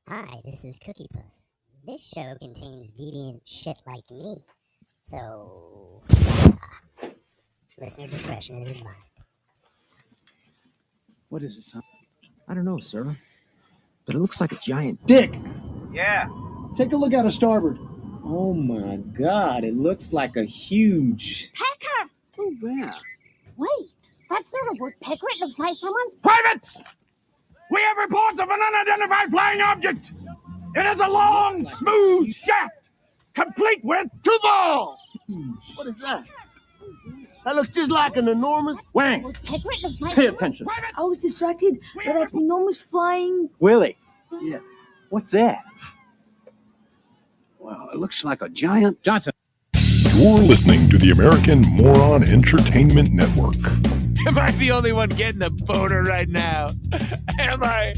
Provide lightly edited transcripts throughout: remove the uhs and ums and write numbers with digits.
Hi, this is Cookie Puss. This show contains deviant shit like me. So, listener discretion is advised. What is it, son? I don't know, sir. But it looks like a giant dick. Yeah. Take a look out of starboard. Oh my God, it looks like a huge... Pecker! Oh, yeah. Wait, that's not a woodpecker. It looks like someone's... Privates! We have reports of an unidentified flying object. It is a long, smooth shaft, complete with two balls. What is that? That looks just like an enormous... Wang, Woodpecker, it looks like... pay attention. I was distracted by that enormous flying... Willie. Yeah. What's that? Wow, it looks like a giant... Johnson. You're listening to the American Moron Entertainment Network. Am I the only one getting a boner right now? Am I?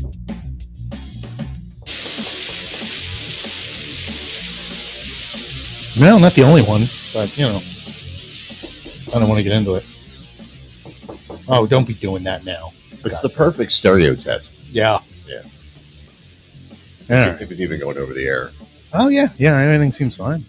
No, not the only one, but you know, I don't want to get into it. Oh, don't be doing that now. It's the perfect stereo test. Yeah. Yeah. Yeah. If it's even going over the air. Oh yeah, yeah. Everything seems fine.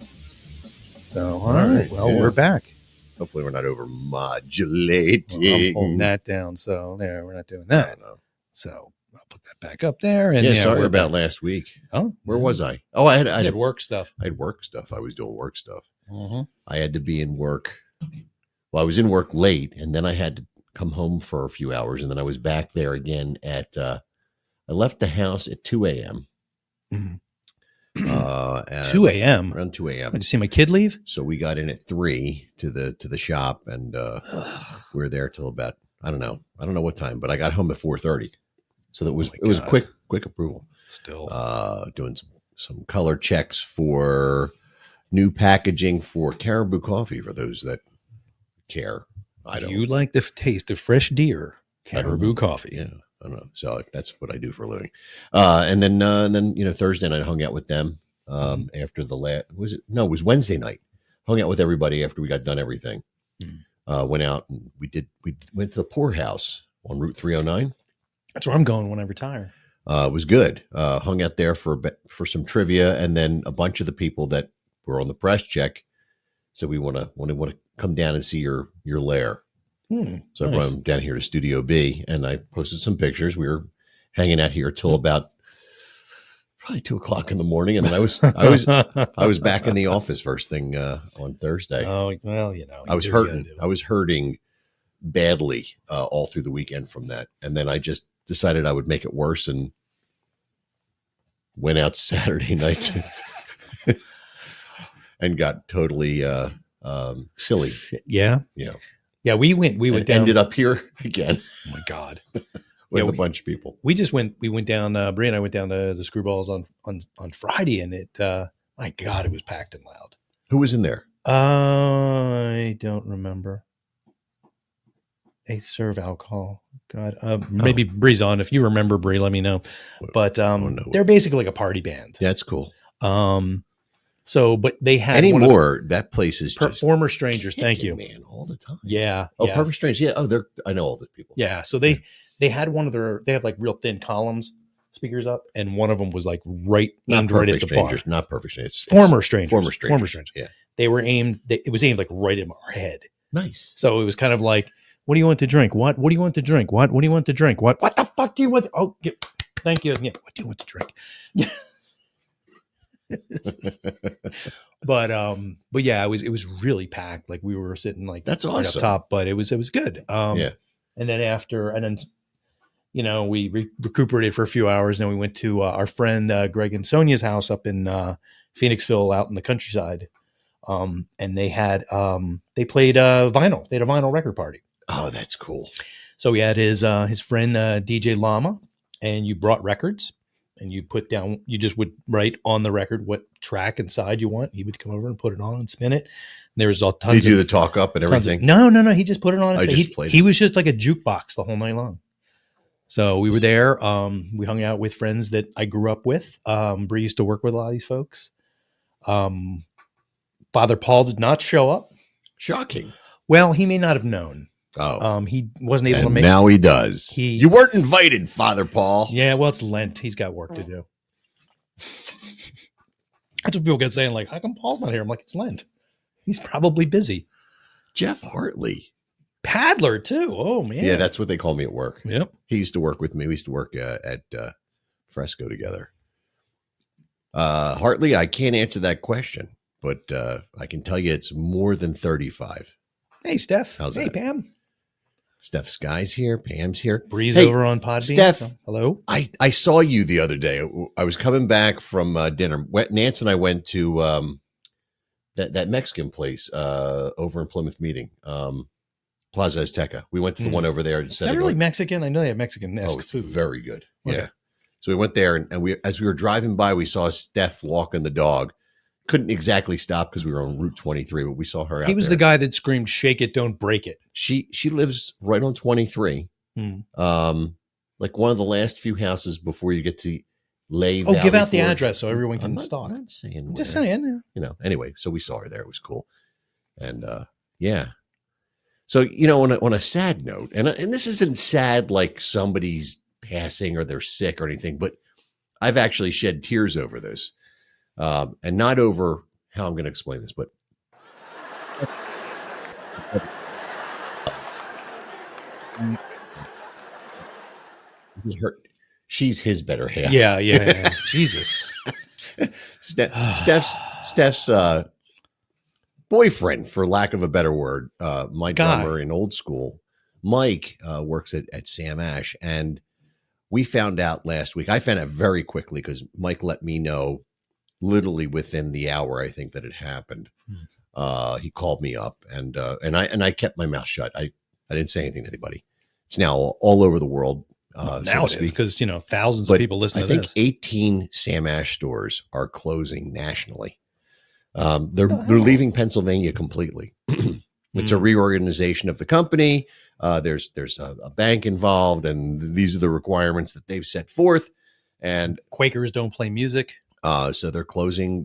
So all right. Well, yeah. we're back. Hopefully, we're not over Well, modulating. I'm holding that down. So there, we're not doing that. know. So I'll put that back up there. And Yeah, sorry we're about back. last week. Oh, Where was I? Oh, I I had did work stuff. I had work stuff. I was doing work stuff. Mm-hmm. I had to be in work. Well, I was in work late, and then I had to come home for a few hours, and then I was back there again at. I left the house at 2 a.m. Mhm. 2 a.m. Around 2 a.m. Did you see my kid leave? So we got in at 3 to the shop, and we were there till about I don't know what time, but I got home at 4:30. So that was Oh my it was God. quick approval. Still. Doing some color checks for new packaging for Caribou Coffee for those that care. I don't. You like the taste of fresh deer, I don't Caribou know. coffee. Yeah, I don't know. So that's what I do for a living. And then Thursday night I hung out with them. After the it was Wednesday night. Hung out with everybody after we got done everything. Went out and we went to the poorhouse on Route 309. That's where I'm going when I retire. It was good. Hung out there for some trivia, and then a bunch of the people that were on the press check. So we want to come down and see your lair. So I brought them down here to Studio B, and I posted some pictures. We were hanging out here till about probably 2:00 in the morning, and then I was back in the office first thing on Thursday. Oh well, I was hurting. I was hurting badly all through the weekend from that, and then I just decided I would make it worse and went out Saturday night and got totally silly. Yeah. Yeah, we went down. Ended up here again. Oh my God. With a bunch of people. We went down, Brie and I went down to the Screwballs on Friday, and it, my God, it was packed and loud. Who was in there? I don't remember. They serve alcohol. God, maybe Brie's on. If you remember Brie, let me know. But they're basically like a party band. Yeah, it's cool. But they had anymore. That place is just former strangers. Thank you, man, all the time. Yeah. Oh, yeah. Perfect Strangers. Yeah. Oh, I know all the people. Yeah. So they had they have like real thin columns speakers up, and one of them was like aimed right at the Strangers, bar. Not Perfect Strangers. Former strangers. Former strangers. Yeah. They were it was aimed like right in our head. Nice. So it was kind of like, what do you want to drink? What do you want to drink? What do you want to drink? What the fuck do you want? Thank you. Yeah. What do you want to drink? But yeah, it was really packed. Like we were sitting like that's right awesome. up top, but it was good. Yeah. And then we recuperated for a few hours. Then we went to our friend Greg and Sonia's house up in Phoenixville, out in the countryside. And they had they played vinyl. They had a vinyl record party. Oh, that's cool. So he had his friend DJ Llama, and you brought records, and you just would write on the record what track and side you want. He would come over and put it on and spin it. And there was all tons. Did you do the talk up and everything? No. He just put it on. Played he was just like a jukebox the whole night long. So we were there. We hung out with friends that I grew up with. Bree used to work with a lot of these folks. Father Paul did not show up. Shocking. Well, he may not have known. Oh, he wasn't able to make. Now he does. You weren't invited, Father Paul. Yeah, well, it's Lent. He's got work to do. That's what people get saying, like, how come Paul's not here? I'm like, it's Lent. He's probably busy. Jeff Hartley. Paddler, too. Oh, man. Yeah, that's what they call me at work. Yep. He used to work with me. We used to work at Fresco together. Hartley, I can't answer that question, but I can tell you it's more than 35. Hey, Steph. How's hey, that? Pam. Steph Sky's here. Pam's here. Breeze Hey, over on Podbean. Steph. So, hello. I saw you the other day. I was coming back from dinner. Nance and I went to that Mexican place over in Plymouth Meeting, Plaza Azteca. We went to the one over there. Is that really Mexican? I know they have Mexican-esque it's food. very good. Okay. Yeah. So we went there, and we, as we were driving by, we saw Steph walking the dog. Couldn't exactly stop because we were on Route 23, but we saw her out He was there. the guy that screamed, "Shake it, don't break it." She lives right on 23. Like one of the last few houses before you get to Lay Valley give out the Forge. address so everyone can I'm not, stalk. I'm not saying I'm just where. saying. You know, anyway, so we saw her there. It was cool. And yeah. So, you know, on a sad note, and this isn't sad like somebody's passing or they're sick or anything, but I've actually shed tears over this. And not over how I'm going to explain this, but she's his better half. Yeah. Jesus. Steph's boyfriend, for lack of a better word, my drummer in Old School, Mike, works at Sam Ash, and we found out last week. I found out very quickly because Mike let me know literally within the hour, I think, that it happened. He called me up, and I kept my mouth shut. I didn't say anything to anybody. It's now all over the world. Now it is because, you know, thousands of people listen to this. I think 18 Sam Ash stores are closing nationally. They're leaving Pennsylvania completely. It's a reorganization of the company. There's a bank involved, and these are the requirements that they've set forth. And Quakers don't play music. So they're closing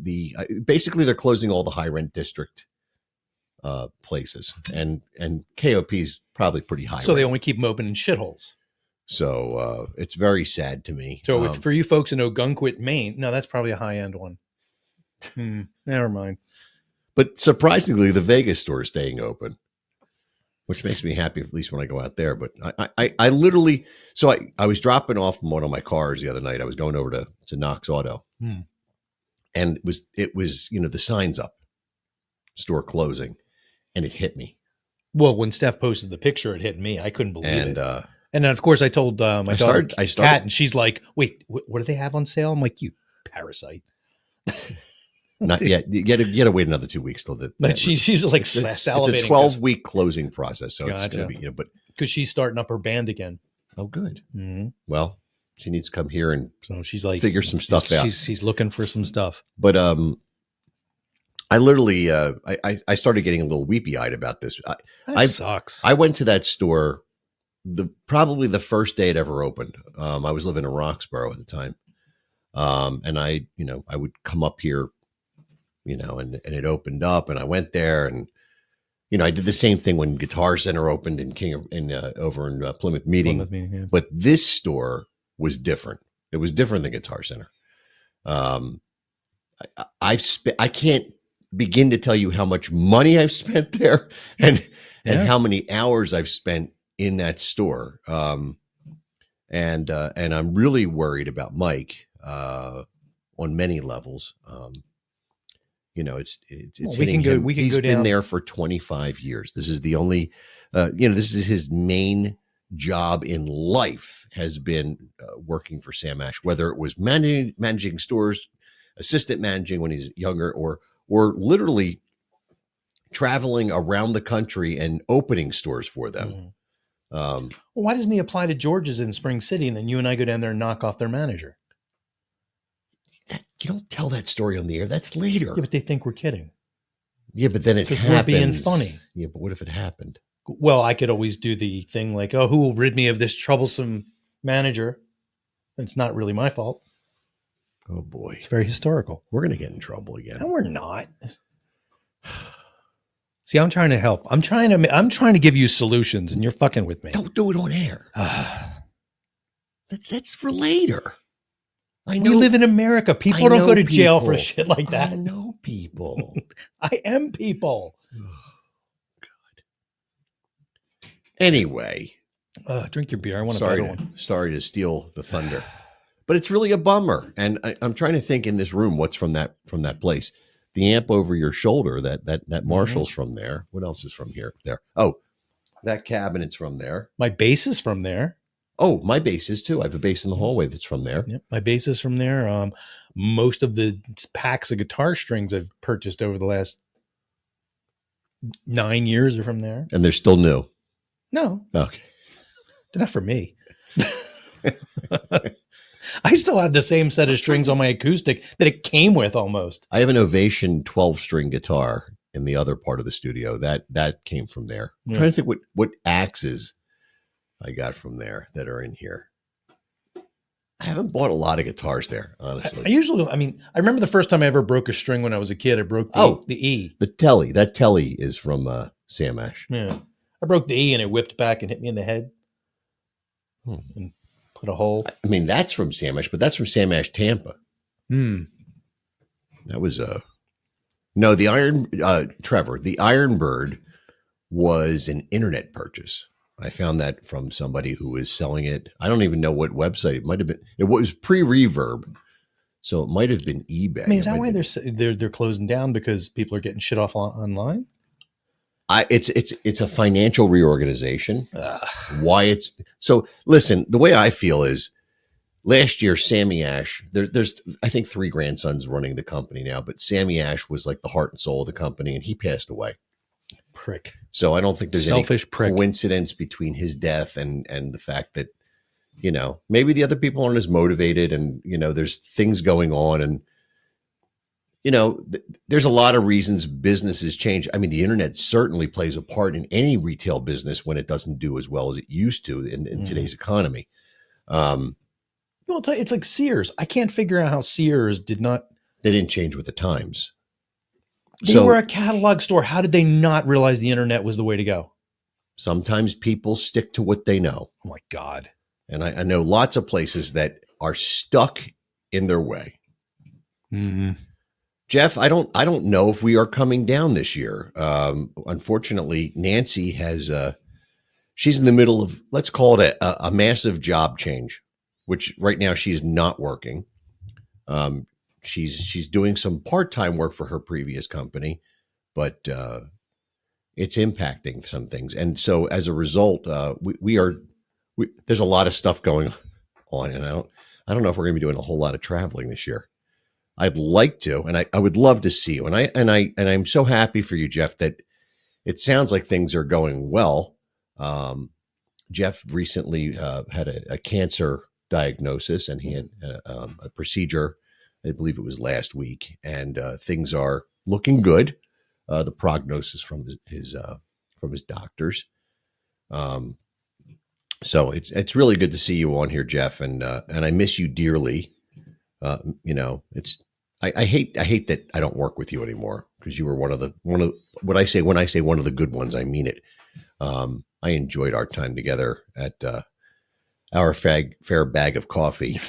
basically they're closing all the high rent district places, and KOP is probably pretty high. So they only keep them open in shitholes. So it's very sad to me. So for you folks in Ogunquit, Maine, no, that's probably a high end one. Never mind. But surprisingly, the Vegas store is staying open, which makes me happy, at least when I go out there. But I literally, so I was dropping off one of my cars the other night. I was going over to Knox Auto, and it was the signs up, store closing, and it hit me. Well, when Steph posted the picture, it hit me. I couldn't believe it. And then, of course, I told my daughter, Kat, and she's like, "Wait, what do they have on sale?" I'm like, "You parasite." Not yet. You got to wait another 2 weeks till that. But she's like salivating. It's a 12-week closing process, so Gotcha. it's going to be. But because she's starting up her band again. Oh, good. Well, she needs to come here and so she's like figure some stuff out. She's looking for some stuff. But I literally I started getting a little weepy eyed about this. That sucks. I went to that store probably the first day it ever opened. I was living in Roxborough at the time. And I would come up here, and it opened up, and I went there, and, I did the same thing when Guitar Center opened over in Plymouth Meeting. Yeah. But this store was different. It was different than Guitar Center. I can't begin to tell you how much money I've spent there and how many hours I've spent in that store. And I'm really worried about Mike on many levels. It's hitting him. He's been there for 25 years. This is the only, this is his main job in life, has been working for Sam Ash, whether it was managing stores, assistant managing when he's younger, or literally traveling around the country and opening stores for them. Well, why doesn't he apply to George's in Spring City, and then you and I go down there and knock off their manager? You don't tell that story on the air. That's later. Yeah, but they think we're kidding. Yeah, but then it happens. We're being funny. Yeah, but what if it happened? Well, I could always do the thing like, "Oh, who will rid me of this troublesome manager?" It's not really my fault. Oh boy, it's very historical. We're gonna get in trouble again. No, we're not. See, I'm trying to help. I'm trying to give you solutions, and you're fucking with me. Don't do it on air. That's for later. I We live in America. People I don't know go to jail for people. shit like that. I know people. I am people. Anyway, Drink your beer. I want a better one. sorry to steal the thunder, but it's really a bummer. And I'm trying to think in this room what's from that place. The amp over your shoulder, that Marshall's from there. What else is from here? There. Oh, that cabinet's from there. My bass is from there. Oh, my bass is too. I have a bass in the hallway that's from there. Yep, my bass is from there. Most of the packs of guitar strings I've purchased over the last 9 years are from there. And they're still new. No, Okay. they're not for me. I still have the same set of strings on my acoustic that it came with almost. I have an Ovation 12-string guitar in the other part of the studio. That came from there. I'm trying to think what axes I got from there that are in here. I haven't bought a lot of guitars there, honestly. I remember the first time I ever broke a string when I was a kid. I broke the E. The Telly. That Telly is from Sam Ash. Yeah. I broke the E and it whipped back and hit me in the head. And put a hole. I mean, that's from Sam Ash, but that's from Sam Ash Tampa. That was no, the Trevor, the Iron Bird was an internet purchase. I found that from somebody who was selling it. I don't even know what website it might have been. It was pre-Reverb, so it might have been eBay. I mean, is that why they're closing down because people are getting shit off online? It's a financial reorganization. Why it's so? Listen, the way I feel is last year, Sammy Ash. There's I think 3 grandsons running the company now, but Sammy Ash was like the heart and soul of the company, and he passed away. Prick. So I don't think there's Selfish any prick. coincidence between his death and the fact that, maybe the other people aren't as motivated and, there's things going on. And, there's a lot of reasons businesses change. I mean, the internet certainly plays a part in any retail business when it doesn't do as well as it used to in today's economy. Well, it's like Sears. I can't figure out how Sears They didn't change with the times. They were a catalog store. How did they not realize the internet was the way to go? Sometimes people stick to what they know. Oh my God. And I know lots of places that are stuck in their way. Mm-hmm. Jeff, I don't know if we are coming down this year. Unfortunately, Nancy has she's in the middle of, let's call it a massive job change, which right now she's not working. She's doing some part-time work for her previous company, but it's impacting some things. And so as a result, there's a lot of stuff going on, and I don't know if we're going to be doing a whole lot of traveling this year. I'd like to, and I would love to see you. And I'm so happy for you, Jeff, that it sounds like things are going well. Jeff recently had a cancer diagnosis, and he had a procedure. I believe it was last week, and things are looking good. The prognosis from his doctors. So it's really good to see you on here, Jeff, and I miss you dearly. I hate that I don't work with you anymore, because you were one of what I say when I say one of the good ones, I mean it. I enjoyed our time together at our fair bag of coffee.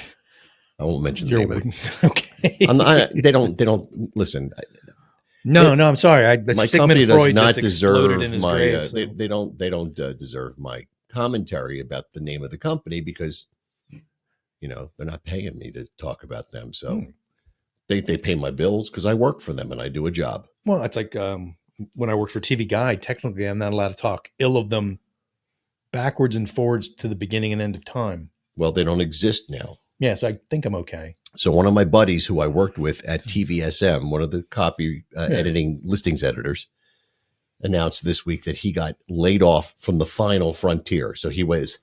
I won't mention the name of it. Okay. They don't listen. No, I'm sorry. My company does not deserve my. They don't deserve my commentary about the name of the company, because they're not paying me to talk about them. So they pay my bills because I work for them and I do a job. Well, it's like when I worked for TV Guide. Technically, I'm not allowed to talk ill of them backwards and forwards to the beginning and end of time. Well, they don't exist now. Yes, I think I'm okay. So one of my buddies who I worked with at TVSM, one of the copy editing listings editors, announced this week that he got laid off from the Final Frontier. So he was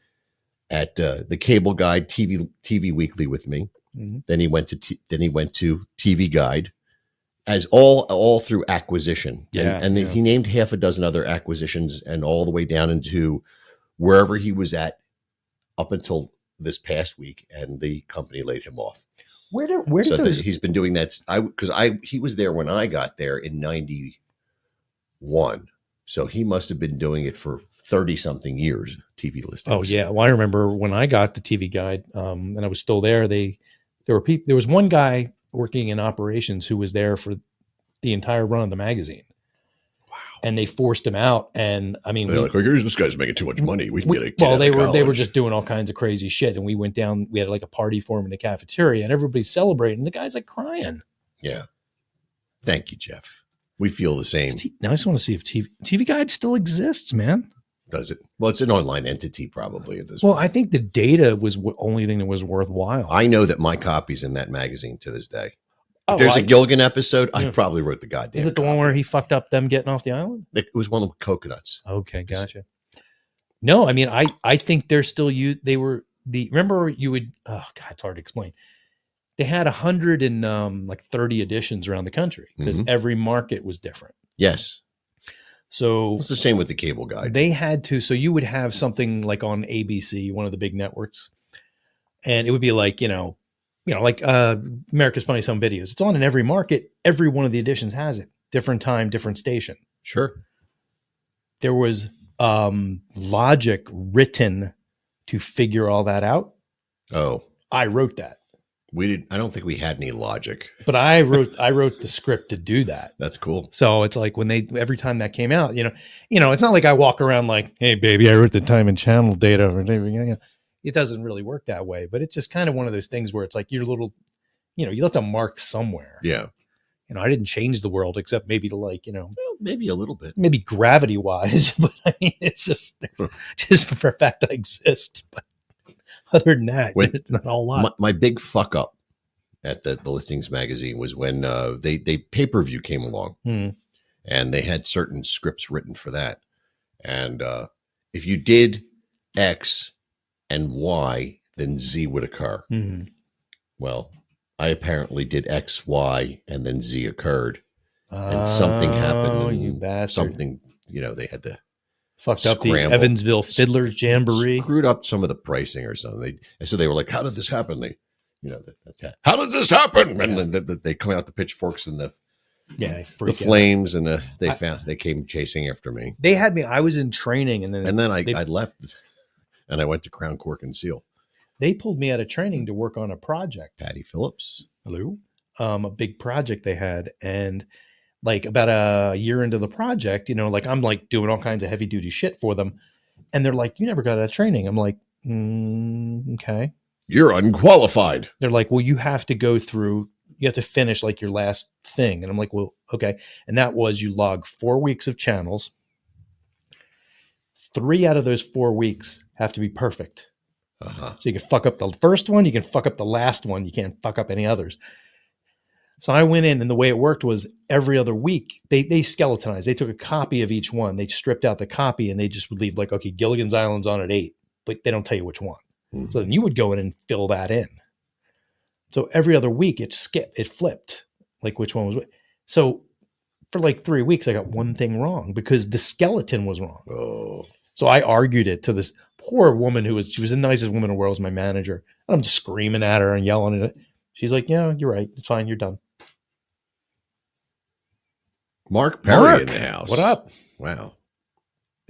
at the Cable Guide TV Weekly with me. Mm-hmm. Then he went to TV Guide, as all through acquisition. Yeah, and he named half a dozen other acquisitions, and all the way down into wherever he was at up until this past week, and the company laid him off. Where did those... He's been doing that he was there when I got there in 91. So he must have been doing it for 30 something years, TV listings. Oh yeah. Well, I remember when I got the TV Guide, and I was still there, they There was one guy working in operations who was there for the entire run of the magazine. Wow. And they forced him out. And I mean, They're like, oh, here's this guy's making too much money. We can get a kid well, out they of were college." just doing all kinds of crazy shit. And we went down, we had like a party for him in the cafeteria and everybody's celebrating. The guy's like crying. Yeah. Thank you, Jeff. We feel the same. Now I just want to see if TV Guide still exists, man. Does it? Well, it's an online entity probably at this Well, point. I think the data was the only thing that was worthwhile. I know that my copy's in that magazine to this day. Oh, If there's a I- Gilligan episode, I Yeah. probably wrote the goddamn Is it the one copy. where he fucked up them getting off the island? It was one with coconuts. Okay, gotcha. No, I mean, I think they're still remember you would, oh God, it's hard to explain. They had 130 editions around the country because Mhm. every market was different. Yes. So It's the same with the cable guide. they had to, so you would have something like on ABC, one of the big networks, and it would be like, like America's Funniest Home Videos. It's on in every market. Every one of the editions has it. Different time, different station. Sure. There was logic written to figure all that out. Oh, I wrote that, we did. I don't think we had any logic. but I wrote the script to do that. That's cool. So it's like every time that came out, it's not like I walk around like, hey baby, I wrote the time and channel data or anything. It doesn't really work that way, but it's just kind of one of those things where it's like your little, you left a mark somewhere. Yeah. I didn't change the world except maybe to Well, maybe a little bit. maybe gravity wise, but I mean, it's just for a fact I exist. But other than that, When- it's not a whole lot. My big fuck up at the Listings magazine was when they pay-per-view came along, Hmm. and they had certain scripts written for that. And if you did X and Y, then Z would occur. Mhm. Well, I apparently did X, Y, and then Z occurred. And something happened. Oh, And you bastard. something, they had to Fucked up the scramble. Evansville Fiddlers Jamboree. screwed up some of the pricing or something. So they were like, how did this happen? How did this happen? And then they come out the pitchforks and the Yeah, I freak out. flames, and they came chasing after me. They had me. I was in training, and then And then they, I left, and I went to Crown Cork and Seal. they pulled me out of training to work on a project. Patty Phillips. Hello, a big project they had, and like about a year into the project, like I'm like doing all kinds of heavy duty shit for them, and they're like, "You never got out of training." I'm like, "Okay." You're unqualified. They're like, "Well, you have to go through. You have to finish like your last thing," and I'm like, "Well, okay." And that was you log 4 weeks of channels. 3 out of those 4 weeks have to be perfect. Uh-huh. So you can fuck up the first one, you can fuck up the last one, you can't fuck up any others. So I went in, and the way it worked was every other week they skeletonized. They took a copy of each one, they stripped out the copy, and they just would leave like, okay, Gilligan's Island's on at 8, but they don't tell you which one. Mhm. So then you would go in and fill that in. So every other week it flipped, like which one was what. So for like 3 weeks I got one thing wrong because the skeleton was wrong. Oh, So I argued it to this poor woman she was the nicest woman in the world, was my manager. And I'm screaming at her and yelling at her. She's like, "Yeah, you're right. It's fine. You're done." Mark Perry Mark, in the house. what up? Wow.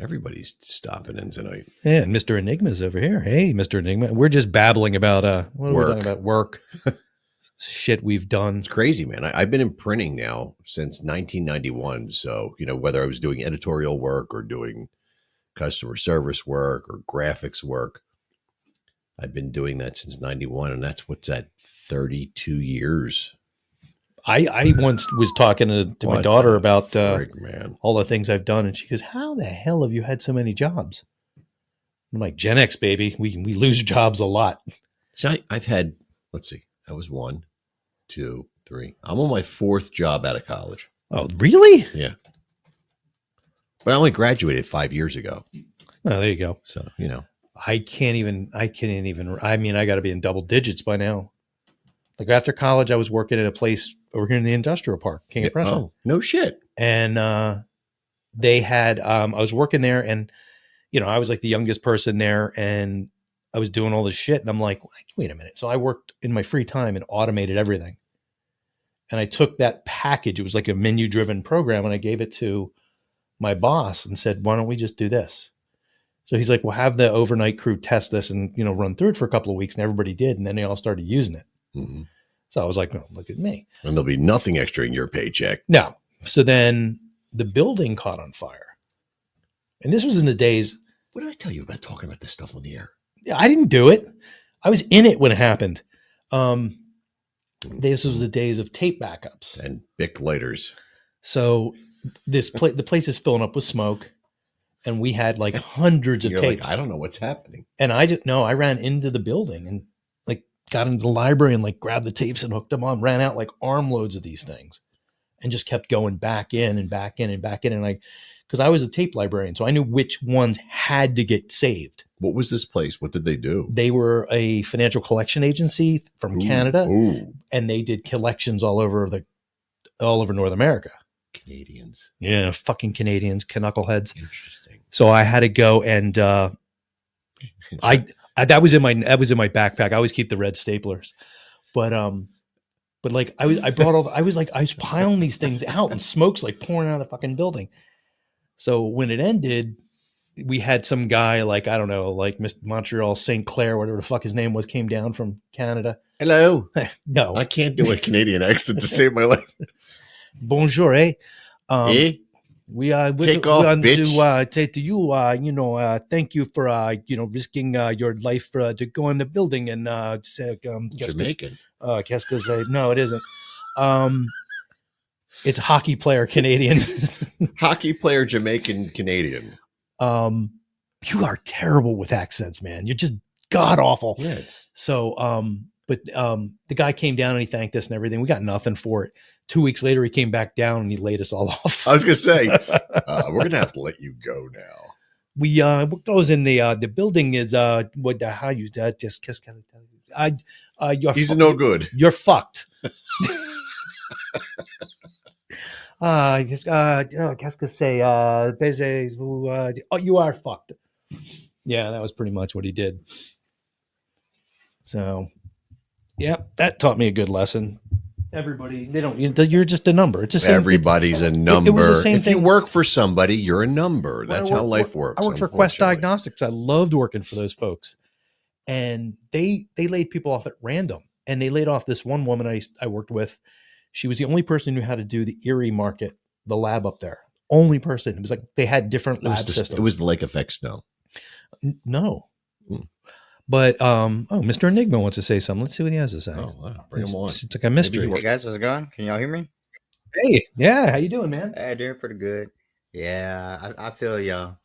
Everybody's stopping in tonight. Yeah, and Mr. Enigma's over here. Hey, Mr. Enigma. We're just babbling about what are we Work. talking about? Work. Shit we've done. It's crazy, man. I've been in printing now since 1991. So, whether I was doing editorial work or doing customer service work or graphics work, I've been doing that since 91. And that's 32 years. I once was talking to my What daughter the about frig, man. all the things I've done, and she goes, "How the hell have you had so many jobs?" I'm like, "Gen X, baby. We lose jobs a lot." So I've had, let's see, that was 1, 2, 3. I'm on my 4th job out of college. Oh, really? Yeah. But I only graduated 5 years ago. Oh, there you go. So, I can't even, I mean, I got to be in double digits by now. Like after college, I was working at a place over here in the industrial park, King of Prussia. Oh, no shit. And they had, I was working there, and, I was like the youngest person there, and I was doing all this shit. And I'm like, wait a minute. So I worked in my free time and automated everything. And I took that package. It was like a menu driven program. And I gave it to my boss and said, "Why don't we just do this?" So he's like, "Well, have the overnight crew test this and, run through it for a couple of weeks." And everybody did. And then they all started using it. Mhm. So I was like, oh, look at me. And there'll be nothing extra in your paycheck. No. So then the building caught on fire. And this was in the days. What did I tell you about talking about this stuff on the air? Yeah, I didn't do it. I was in it when it happened. This was the days of tape backups. And Bic lighters. So the place is filling up with smoke. And we had like hundreds of You're tapes. like, I don't know what's happening. And I ran into the building and like got into the library and like grabbed the tapes and hooked them on, ran out like armloads of these things and just kept going back in and back in and back in. And because I was a tape librarian, so I knew which ones had to get saved. What was this place? What did they do? They were a financial collection agency from Canada, and they did collections all over North America. Canadians. Yeah, fucking Canadians, knuckleheads. Interesting. So I had to go and I that was in my backpack. I always keep the red staplers, but like I was piling these things out and smoke's like pouring out of the fucking building. So when it ended, we had some guy like, I don't know, like Mr. Montreal St. Clair, whatever the fuck his name was, came down from Canada. Hello. No, I can't do a Canadian accent to save my life. Bonjour, eh? We Take off, bitch. to say to you, thank you for risking your life to go in the building and say, Jamaican. Qu'est-ce que c'est? No, it isn't. It's a hockey player Canadian. Hockey player Jamaican Canadian. You are terrible with accents, man. You're just god awful. Yeah. So, but the guy came down and he thanked us and everything. We got nothing for it. 2 weeks later, he came back down and he laid us all off. I was gonna say we're gonna have to let you go now. We goes in the building is what the how you just you're He's no good. You're fucked. Qu'est-ce que c'est? You are fucked. Yeah, that was pretty much what he did. So, yeah, that taught me a good lesson. Everybody, you're just a number. It's the same. Everybody's a number. It was the same thing. If you work for somebody, you're a number. That's how life works. I worked for Quest Diagnostics. I loved working for those folks. And they laid people off at random. And they laid off this one woman I worked with. She was the only person who knew how to do the Erie market, the lab up there. Only person. It was like they had different lab systems. It was the Lake Effect Snow. No. But Mr. Enigma wants to say something. Let's see what he has to say. Oh, wow. Bring him on. It's like a mystery. Hey guys, how's it going? Can y'all hear me? Hey, yeah, how you doing, man? Hey, doing pretty good. Yeah, I feel y'all.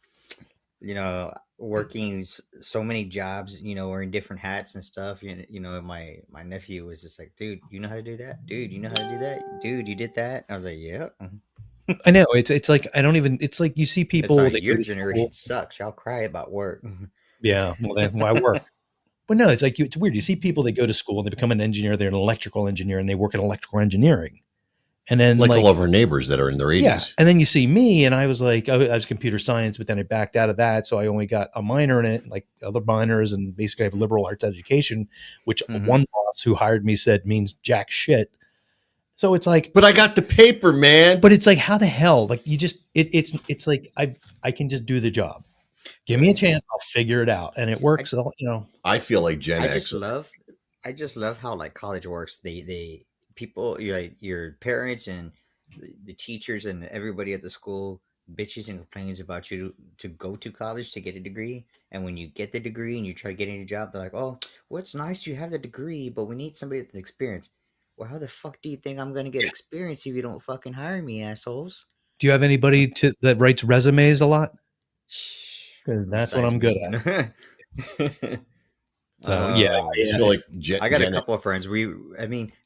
Working so many jobs, wearing different hats and stuff. My nephew was just like, dude, you know how to do that? Dude, you know how to do that? Dude, you did that? I was like, yeah. I know. It's like I don't even. It's like you see people. Like, your generation sucks. Y'all cry about work. Yeah, well, then why work? But no, it's like it's weird. You see people that go to school and they become an engineer. They're an electrical engineer and they work in electrical engineering. And then like all of our neighbors that are in their 80s. Yeah. And then you see me and I was like, I was computer science, but then I backed out of that. So I only got a minor in it, like other minors, and basically I have a liberal arts education, which one boss who hired me said means jack shit. So it's like, but I got the paper, man. But it's like, how the hell? Like you just, it's like, I can just do the job. Give me a chance. I'll figure it out. And it works. I feel like Gen X. I just love how like college works. They people, your parents and the teachers and everybody at the school bitches and complains about you to go to college to get a degree. And when you get the degree and you try getting a job, they're like, oh, well, it's nice you have the degree, but we need somebody with experience. Well, how the fuck do you think I'm going to get experience if you don't fucking hire me, assholes? Do you have anybody that writes resumes a lot? Because that's what I'm good at. So I feel like I got a couple of friends.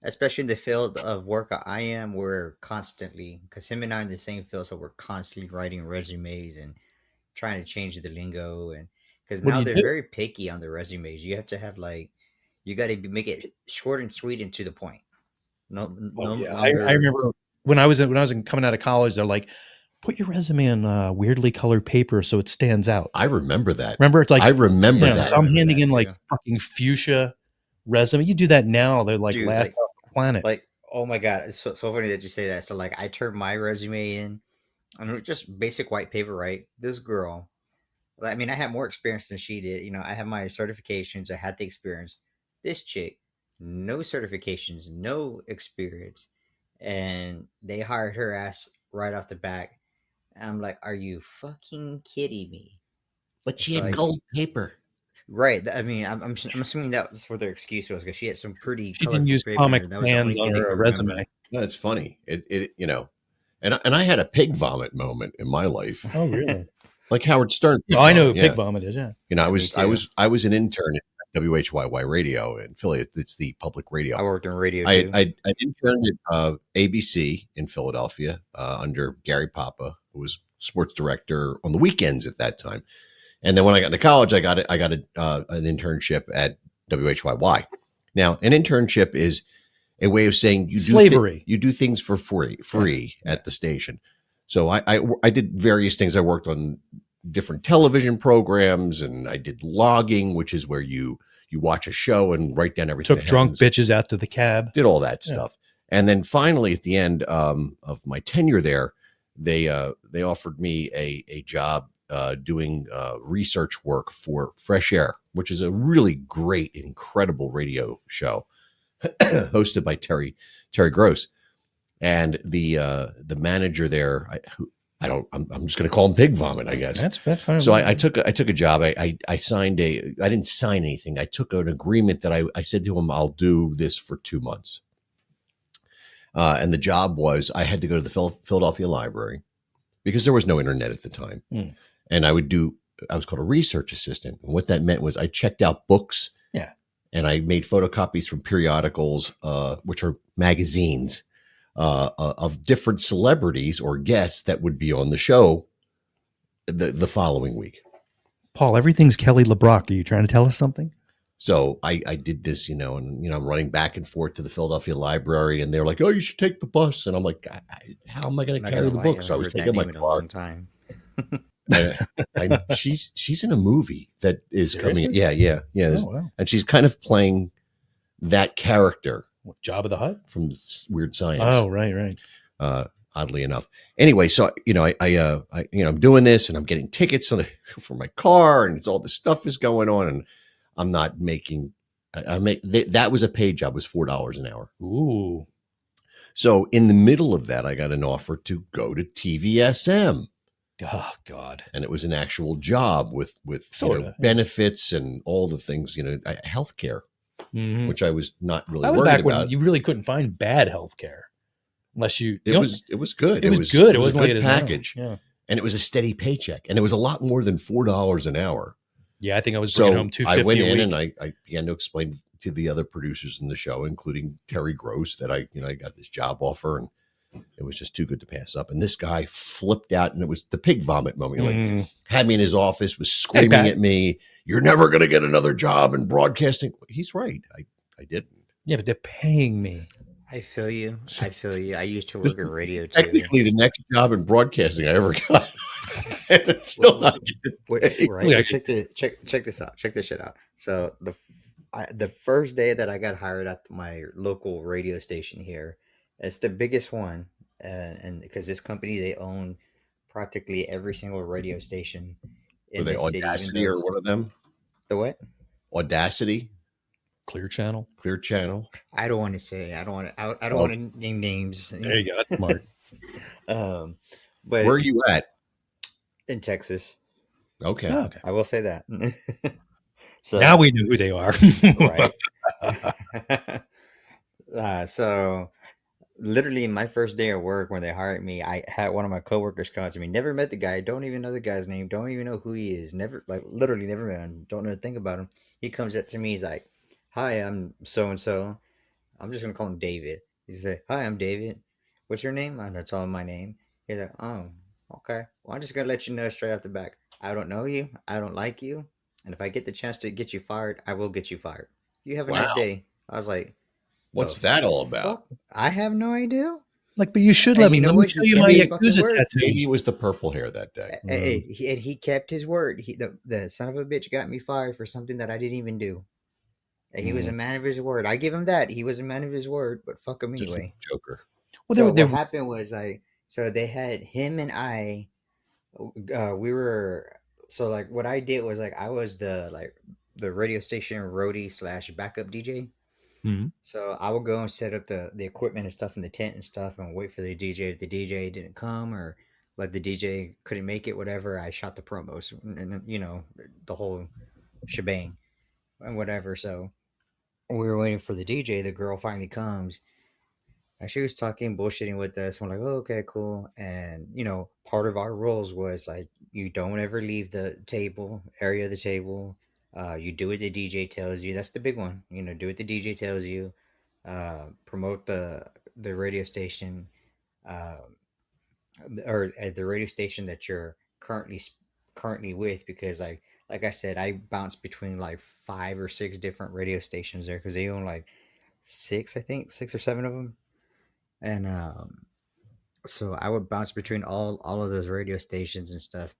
Especially in the field of work I am, we're constantly, because him and I are in the same field, so we're constantly writing resumes and trying to change the lingo, and because now they're very picky on the resumes. You have to have you got to make it short and sweet and to the point. I remember when I was coming out of college, they're like, put your resume on weirdly colored paper so it stands out. I remember that. Remember, it's like I remember that. So I'm handing in like fucking fuchsia resume. You do that now, they're like last off the planet. Like, oh my god, it's so funny that you say that. So like, I turned my resume in, and just basic white paper, right? This girl, I mean, I had more experience than she did. I had my certifications, I had the experience. This chick no certifications, no experience, and they hired her ass right off the bat. And I'm like, are you fucking kidding me? But she So had gold paper. right. I mean, I'm assuming that's what their excuse was because she had some pretty She didn't colorful use paper. Comic And that was the Sans only on thing they her could resume. remember. No, it's funny. It and I had a pig vomit moment in my life. Oh, really? Like Howard Stern. No, I know who Yeah. pig vomit is. Yeah. You know, Yeah, I was an intern at WHYY Radio in Philly. It's the public radio. I worked in radio I too. I interned at ABC in Philadelphia under Gary Papa, who was sports director on the weekends at that time. And then when I got into college, I got an internship at WHYY. Now, an internship is a way of saying you Slavery. you do things for free at the station. So I did various things. I worked on different television programs, and I did logging, which is where you watch a show and write down everything. Took that drunk happens. bitches out to the cab. Did all that Yeah. stuff. And then finally, at the end of my tenure there, they offered me a job doing research work for Fresh Air, which is a really great, incredible radio show hosted by Terry Gross. And the manager there, I'm just going to call him Pig Vomit, I guess. That's fine. So I took a job. I signed I didn't sign anything. I took an agreement that I said to him, I'll do this for 2 months. And the job was I had to go to the Philadelphia Library because there was no internet at the time. And I was called a research assistant. And what that meant was I checked out books. Yeah. And I made photocopies from periodicals, which are magazines, of different celebrities or guests that would be on the show the following week. Paul, everything's Kelly LeBrock. Are you trying to tell us something? So I did this, and I'm running back and forth to the Philadelphia Library, and they're like, "Oh, you should take the bus." And I'm like, "How am I going to carry the books?" So I was taking my car. Time. She's in a movie that is Seriously? coming. Yeah. Oh, wow. And she's kind of playing that character What, Job of the Hutt? from Weird Science. Oh, right. Oddly enough. Anyway, so I'm doing this, and I'm getting tickets for my car, and it's all this stuff is going on, and I'm not making. That was a paid job. It was $4 an hour. Ooh. So in the middle of that, I got an offer to go to TVSM. Oh, God. And it was an actual job with Sorta. benefits and all the things, healthcare, Mhm. which I was not really That was worried back about. when you really couldn't find bad health care. Unless you. It was good. It was good. It was wasn't a like good it is now. package. Yeah. And it was a steady paycheck. And it was a lot more than $4 an hour. Yeah, I think I was bringing home $250 I went a in week. and I began to explain to the other producers in the show, including Terry Gross, that I got this job offer, and it was just too good to pass up. And this guy flipped out, and it was the pig vomit moment. Like, had me in his office, was screaming at me, "You're never going to get another job in broadcasting." He's right. I didn't. Yeah, but they're paying me. I feel you. I used to work in radio too. Technically, the next job in broadcasting I ever got. And it's still not getting paid. Right. Yeah. Check this out. Check this shit out. So the first day that I got hired at my local radio station here, it's the biggest one, and because this company, they own practically every single radio station Were in they the city. even Audacity though or one of them? the what? Audacity, Clear Channel. Clear Channel. I don't want to say. I don't want to name names. There you go. That's smart. But Where are you at? in Texas, Okay. Oh, okay. I will say that. So Now we know who they are. right. So literally my first day of work when they hired me, I had one of my coworkers come to me, never met the guy, don't even know the guy's name, don't even know who he is, never, like, literally never met him, don't know a thing about him. He comes up to me, he's like, "Hi, I'm so and so." I'm just gonna call him David. He said, "Hi, I'm David. What's your name?" And I told him my name. He's like, "Oh, okay. Well, I'm just gonna let you know straight off the back. I don't know you. I don't like you. And if I get the chance to get you fired, I will get you fired. You have a nice Wow. day." I was like, What's "The that all about? fuck? I have no idea." Like, but you should And let me. you know Let me what? show He you kept my his fucking Yakuza word. tattoos. Maybe it was the purple hair that day. And he kept his word. The son of a bitch got me fired for something that I didn't even do. And he was a man of his word. I give him that. He was a man of his word, but fuck him Just anyway. a joker. Well, So they what were, happened was so they had him and I, we were, so like what I did was like, I was the radio station roadie / backup DJ. Mhm. So I would go and set up the equipment and stuff in the tent and stuff, and wait for the DJ. If the DJ didn't come, or like the DJ couldn't make it, whatever, I shot the promos and the whole shebang and whatever. So we were waiting for the DJ. The girl finally comes, and she was talking, bullshitting with us. We're like, oh, okay, cool. And part of our rules was like, you don't ever leave the area of the table. You do what the DJ tells you. That's the big one. Do what the DJ tells you. Promote the radio station, uh, or the radio station that you're currently with, because like I said, I bounced between like 5 or 6 different radio stations there, because they own like 6, I think 6 or 7 of them. And so I would bounce between all of those radio stations and stuff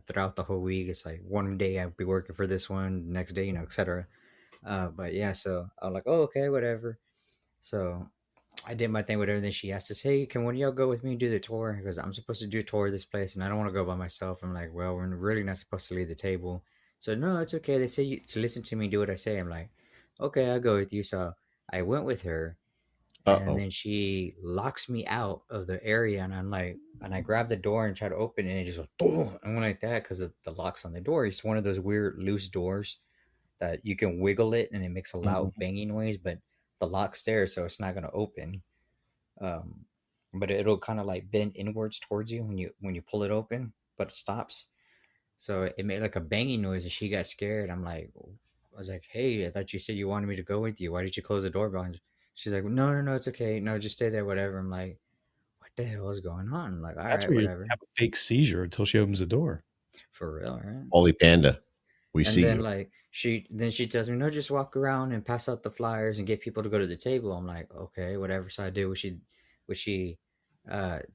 throughout the whole week. It's like one day I'd be working for this one, next day, etc. But yeah, so I was like, oh, okay, whatever. So I did my thing with everything. She asked us, hey, can one of y'all go with me and do the tour? Because I'm supposed to do a tour of this place, and I don't want to go by myself. I'm like, well, we're really not supposed to leave the table. So no, it's okay. They say to listen to me, do what I say. I'm like, okay, I'll go with you. So I went with her. And then she locks me out of the area, and I'm like, and I grab the door and try to open it, and it just goes, boom, and went like that because the lock's on the door. It's one of those weird loose doors that you can wiggle it, and it makes a loud banging noise, but the lock's there, so it's not going to open. But it'll kind of like bend inwards towards you when you pull it open, but it stops. So it made like a banging noise, and she got scared. I was like, hey, I thought you said you wanted me to go with you. Why did you close the door behind you? She's like, no, it's okay. No, just stay there, whatever. I'm like, what the hell is going on? I'm like, all That's right, where whatever. you have a fake seizure until she opens the door. For real, right? Holy Panda, we And see then you. like she tells me, no, just walk around and pass out the flyers and get people to go to the table. I'm like, okay, whatever. So I did what she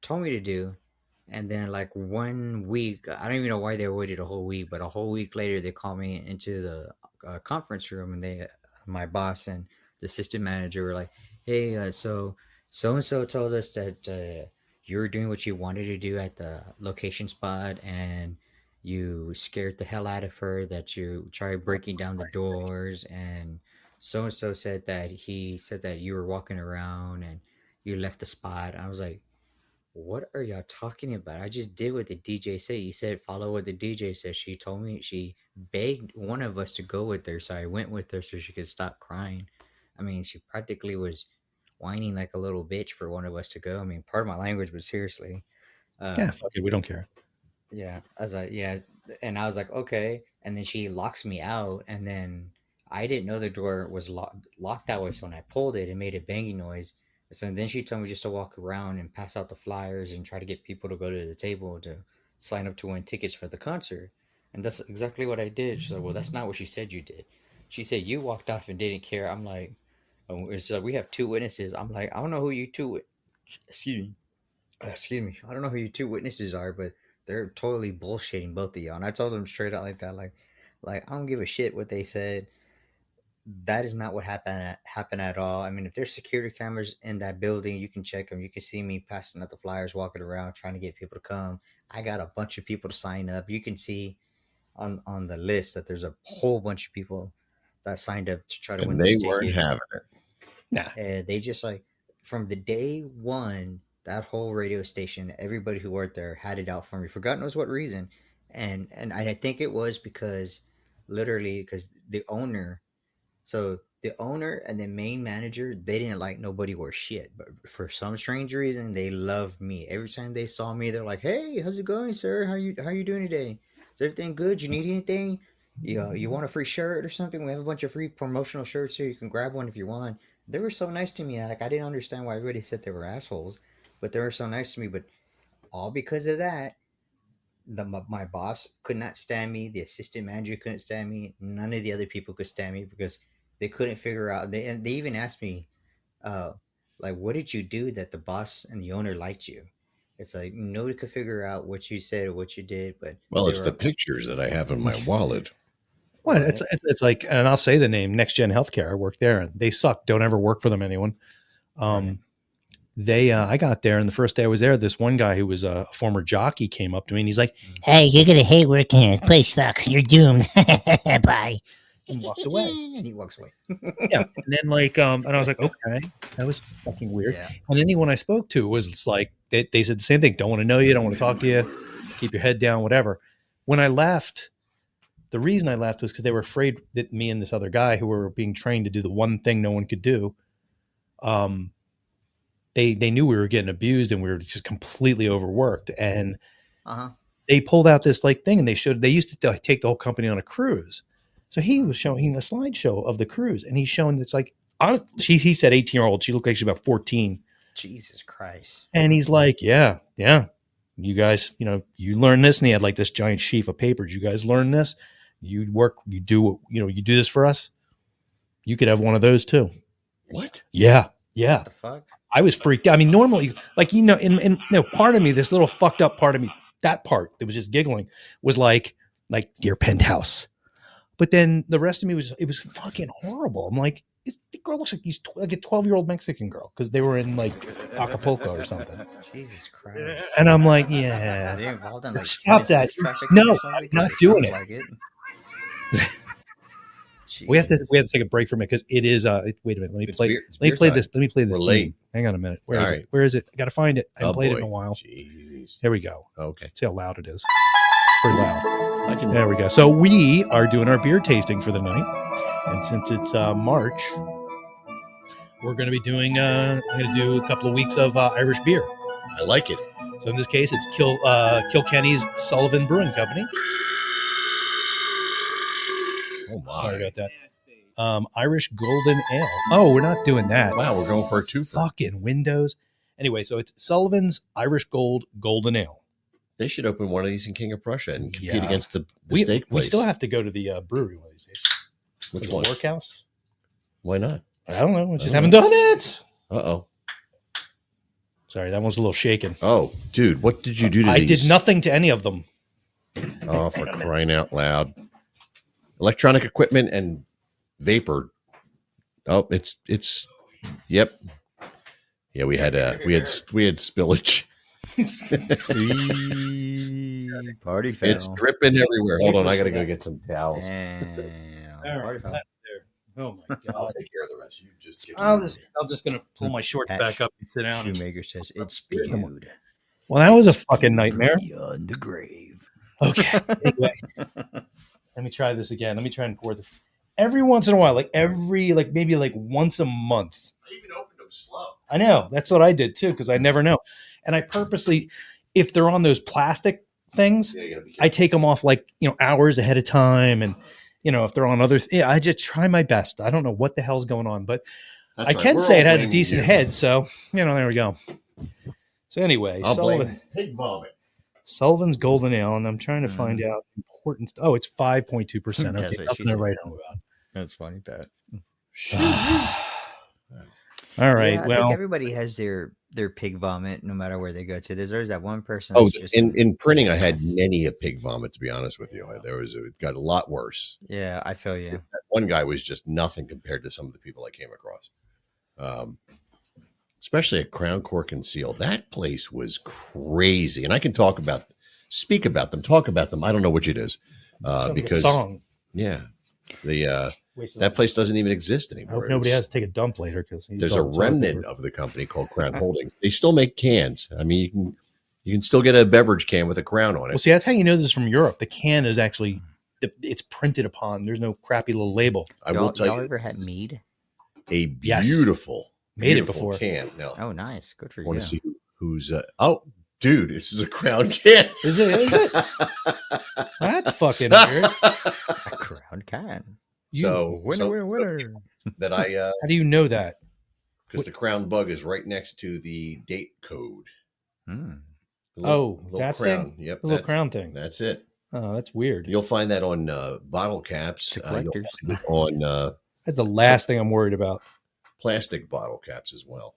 told me to do. And then like 1 week, I don't even know why they waited a whole week, but a whole week later they called me into the conference room, and my boss and the assistant manager were like, hey, so and so told us that you were doing what you wanted to do at the location spot, and you scared the hell out of her, that you tried breaking down the doors, and so said that he said that you were walking around and you left the spot. I was like, what are y'all talking about? I just did what the DJ said. You said follow what the DJ says. She told me, she begged one of us to go with her, so I went with her so she could stop crying. I mean, she practically was whining like a little bitch for one of us to go. I mean, part of my language, but seriously. Yeah, fuck it, we don't care. Yeah, I was like, yeah, and I was like, okay. And then she locks me out, and then I didn't know the door was locked that way. So when I pulled it, it made a banging noise. So then she told me just to walk around and pass out the flyers and try to get people to go to the table to sign up to win tickets for the concert. And that's exactly what I did. She's like, well, that's not what she said you did. She said you walked off and didn't care. I'm like, oh, it's like, we have 2 witnesses. I'm like, I don't know who you two. Excuse me. I don't know who you 2 witnesses are, but they're totally bullshitting both of y'all. And I told them straight out like that, like I don't give a shit what they said. That is not what happened at all. I mean, if there's security cameras in that building, you can check them. You can see me passing out the flyers, walking around, trying to get people to come. I got a bunch of people to sign up. You can see on the list that there's a whole bunch of people that signed up to try to win. And they weren't having it. Nah. And they just like, from the day one, that whole radio station, everybody who worked there had it out for me for God knows what reason. And I think it was because the owner and the main manager, they didn't like nobody worth shit, but for some strange reason they loved me. Every time they saw me, they're like, hey, how's it going, sir? How you doing today? Is everything good? You need anything? You want a free shirt or something? We have a bunch of free promotional shirts here. You can grab one if you want. They were so nice to me. Like, I didn't understand why everybody said they were assholes, but they were so nice to me. But all because of that, my boss could not stand me. The assistant manager couldn't stand me. None of the other people could stand me because they couldn't figure out. They even asked me, like, what did you do that the boss and the owner liked you? It's like nobody could figure out what you said or what you did. But well, it's the pictures that I have in my wallet. Well, it's like, and I'll say the name, Next Gen Healthcare. I worked there, and they suck. Don't ever work for them, anyone. I got there, and the first day I was there, this one guy who was a former jockey came up to me, and he's like, hey, you're going to hate working here. This place sucks. You're doomed. Bye. and walks away. And he walks away. Yeah. And then like, and I was like, okay, that was fucking weird. Yeah. And anyone I spoke to was it's like, they said the same thing. Don't want to know you. Don't want to talk to you. Keep your head down, whatever. When I left, the reason I left was because they were afraid that me and this other guy who were being trained to do the one thing no one could do, they knew we were getting abused and we were just completely overworked. And they pulled out this like thing and they used to take the whole company on a cruise. So he was showing a slideshow of the cruise and he's showing it's like, honestly, he said 18-year-old. She looked like she's about 14. Jesus Christ. And he's like, yeah. You guys, you learn this. And he had like this giant sheaf of papers. You guys learn this. You do this for us. You could have one of those too. What? Yeah. What the fuck? I was freaked out. I mean, normally, like, in part of me, this little fucked up part of me, that part that was just giggling was like your penthouse. But then the rest of me it was fucking horrible. I'm like, the girl looks like like a 12-year-old Mexican girl because they were in like Acapulco or something. Jesus Christ. And I'm like, yeah. Are they involved in, like, Stop that. trafficking No, or something? I'm not It doing sounds it. like it. We have to take a break from it because it is. Wait a minute. Let me play this. Let me play this. We're late. Hang on a minute. Where All is right. it? Where is it? I got to find it. I haven't played it in boy. a while. Jeez. Here we go. Okay. See how loud it is. It's pretty loud. I There we go. So we are doing our beer tasting for the night, and since it's March, we're going to be doing. I'm going to do a couple of weeks of Irish beer. I like it. So in this case, it's Kilkenny's Sullivan Brewing Company. Oh my. Sorry about that. Irish Golden Ale. Oh, we're not doing that. Wow, we're going for a twofer. Fucking Windows. Anyway, so it's Sullivan's Irish Golden Ale. They should open one of these in King of Prussia and compete Yeah. against the We steak place. still have to go to the brewery one of these days. Which The one? Workhouse? Why not? I don't know. I just I haven't don't done it. Uh-oh. Sorry, that one's a little shaken. Oh, dude, what did you do to I these? did nothing to any of them. Oh, for crying out loud. Electronic equipment and vapor. Oh, it's yep. Yeah, we had spillage. Party foul. It's dripping everywhere. Hold on, I gotta go get some towels. Damn. All Party right, foul. that's there. Oh my I'll god. take care of the rest. You just get I'm just gonna pull my shorts Pat back up and sit down. Shoemaker says it's spewed. Well, that was a fucking nightmare. Beyond the grave. Okay. Anyway, let me try this again. Let me try and pour this. Every once in a while, maybe once a month. I even opened them slow. I know. That's what I did too, because I never know. And I purposely, if they're on those plastic things, Yeah, you gotta be I take them off hours ahead of time. And, if they're on other, I just try my best. I don't know what the hell's going on, but That's I right. can We're say all it had a blaming decent you. head. So, there we go. So anyway, I'll blame pig vomit. Sullivan's Golden Ale, and I'm trying to find out important. Oh, it's 5.2%. Okay, That's what nothing she to said. write home about. That's funny, Pat. All right. Yeah, I well, think everybody has their pig vomit no matter where they go to. There's always that one person. Oh, that's just in printing, I had many a pig vomit. To be honest with you, it got a lot worse. Yeah, I feel you. That one guy was just nothing compared to some of the people I came across. Especially at Crown Cork and Seal. That place was crazy, and I can talk about them. I don't know which it is, because song. yeah, the Wasted that place doesn't even exist I anymore. hope nobody has to take a dump later because There's a remnant of the company called Crown Holdings. They still make cans. I mean, you can still get a beverage can with a crown on it. Well, see, that's how you know this is from Europe. The can is actually it's printed upon. There's no crappy little label. I will tell Y'all you, ever had mead? a Yes. beautiful, Made it beautiful before. can. Now, Oh, nice. Good for I you. want to see who's. Oh, dude, this is a Crown can. Is it? Is it? That's fucking weird. A crown can. So, winner. that I How do you know that? because the Crown bug is right next to the date code. Hmm. The Oh, that crown. thing? Yep, The little that's- crown thing. That's it. Oh, that's weird. You'll find that on bottle caps. To You'll collectors. find it on That's the last thing I'm worried about. plastic bottle caps as well.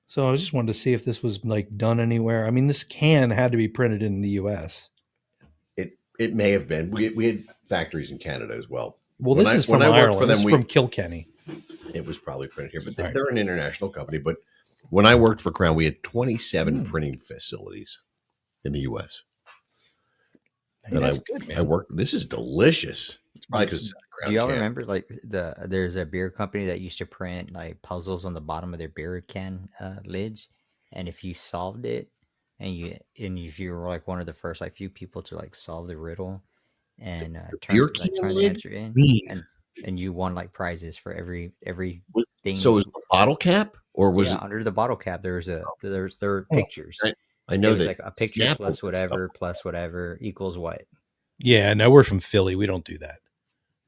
So I just wanted to see if this was done anywhere. I mean, this can had to be printed in the U.S. It may have been. We had factories in Canada as well. Well, When this I- is when from I worked Ireland. for This them, is from Kilkenny. It was probably printed here, but Right. they're an international company. But when I worked for Crown, we had 27 printing facilities in the U.S. Hey, that's good, man. I worked. This is delicious. It's Probably because Do y'all remember like there's a beer company that used to print like puzzles on the bottom of their beer can lids, and if you solved it, and if you were like one of the first like few people to like solve the riddle and beer turn can the lid? answer in, Mean. and you won like prizes for every thing. So was it a bottle cap, or was yeah, it? under the bottle cap there were pictures. I know It was that like a picture Snapple plus and stuff. whatever plus whatever equals what. Yeah, no, we're from Philly. We don't do that.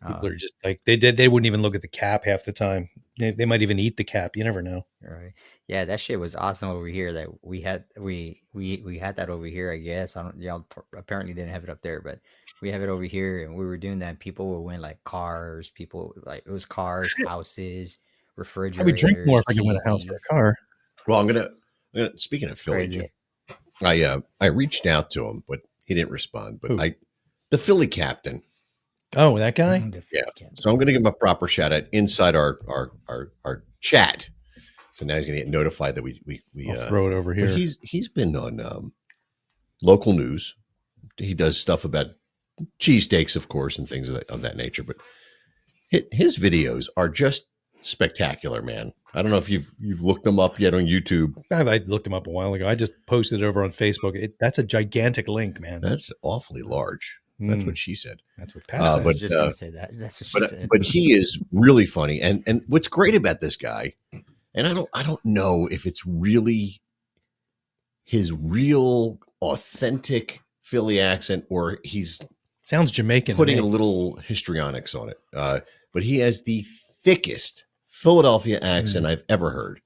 People Uh, are just like they wouldn't even look at the cap half the time. They might even eat the cap. You never know. Right. Yeah, that shit was awesome over here. That we had that over here. I guess I don't. Y'all apparently didn't have it up there, but we have it over here, and we were doing that. People would win like cars. People like it was cars, houses, I refrigerators. would drink more if I could win a house or a TVs. car. Well, I'm gonna speaking of Philly, Crazy. Jim, I reached out to him, but he didn't respond. But Who? the Philly captain. Oh, that guy. Yeah. So I'm going to give him a proper shout out inside our chat. So now he's going to get notified that we I'll throw it over but here. he's been on local news. He does stuff about cheesesteaks, of course, and things of that nature. But his videos are just spectacular, man. I don't know if you've looked them up yet on YouTube. I looked him up a while ago. I just posted it over on Facebook. That's a gigantic link, man. That's awfully large. That's what she said. That's what Pat said. I was just gonna say that. That's what she said. But he is really funny, and what's great about this guy, and I don't know if it's really his real authentic Philly accent or he's Sounds Jamaican. putting to a me. little histrionics on it. But he has the thickest Philadelphia accent I've ever heard.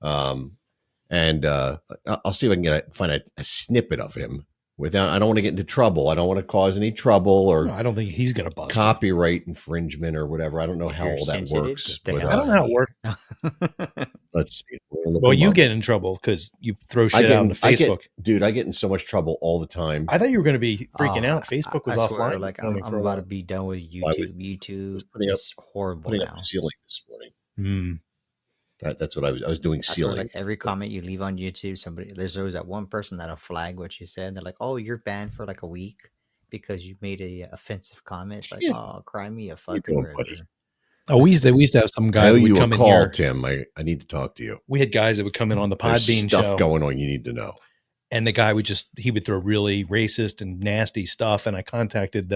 And I'll see if I can find a snippet of him without. I don't want to get into trouble. I don't want to cause any trouble or No, I don't think he's gonna bust. copyright infringement or whatever. I don't know If how you're all that sensitive, works. get the But, hell I don't know how it works. let's see. We're gonna look Well, him you up. get in trouble because you throw shit out on Facebook. Dude, I get in so much trouble all the time. I thought you were going to be freaking Oh, out. Facebook was I swear, offline. like this morning I'm for a about while. to be done with Why YouTube. would- YouTube putting up- is horrible Putting now. up the ceiling this morning. Mm. That's what I was doing. I swear, Ceiling. like every comment you leave on YouTube, there's always that one person that'll flag what you said. They're like, "Oh, you're banned for like a week because you made a offensive comment." It's like, Yeah. "Oh, cry me a doing, fucking river." buddy? Oh, we used to have some I guy owe that would you a come in call, here. Tim. I need to talk to you. We had guys that would come in on the There's Podbean stuff show, going on you need to know. and the guy would throw really racist and nasty stuff. And I contacted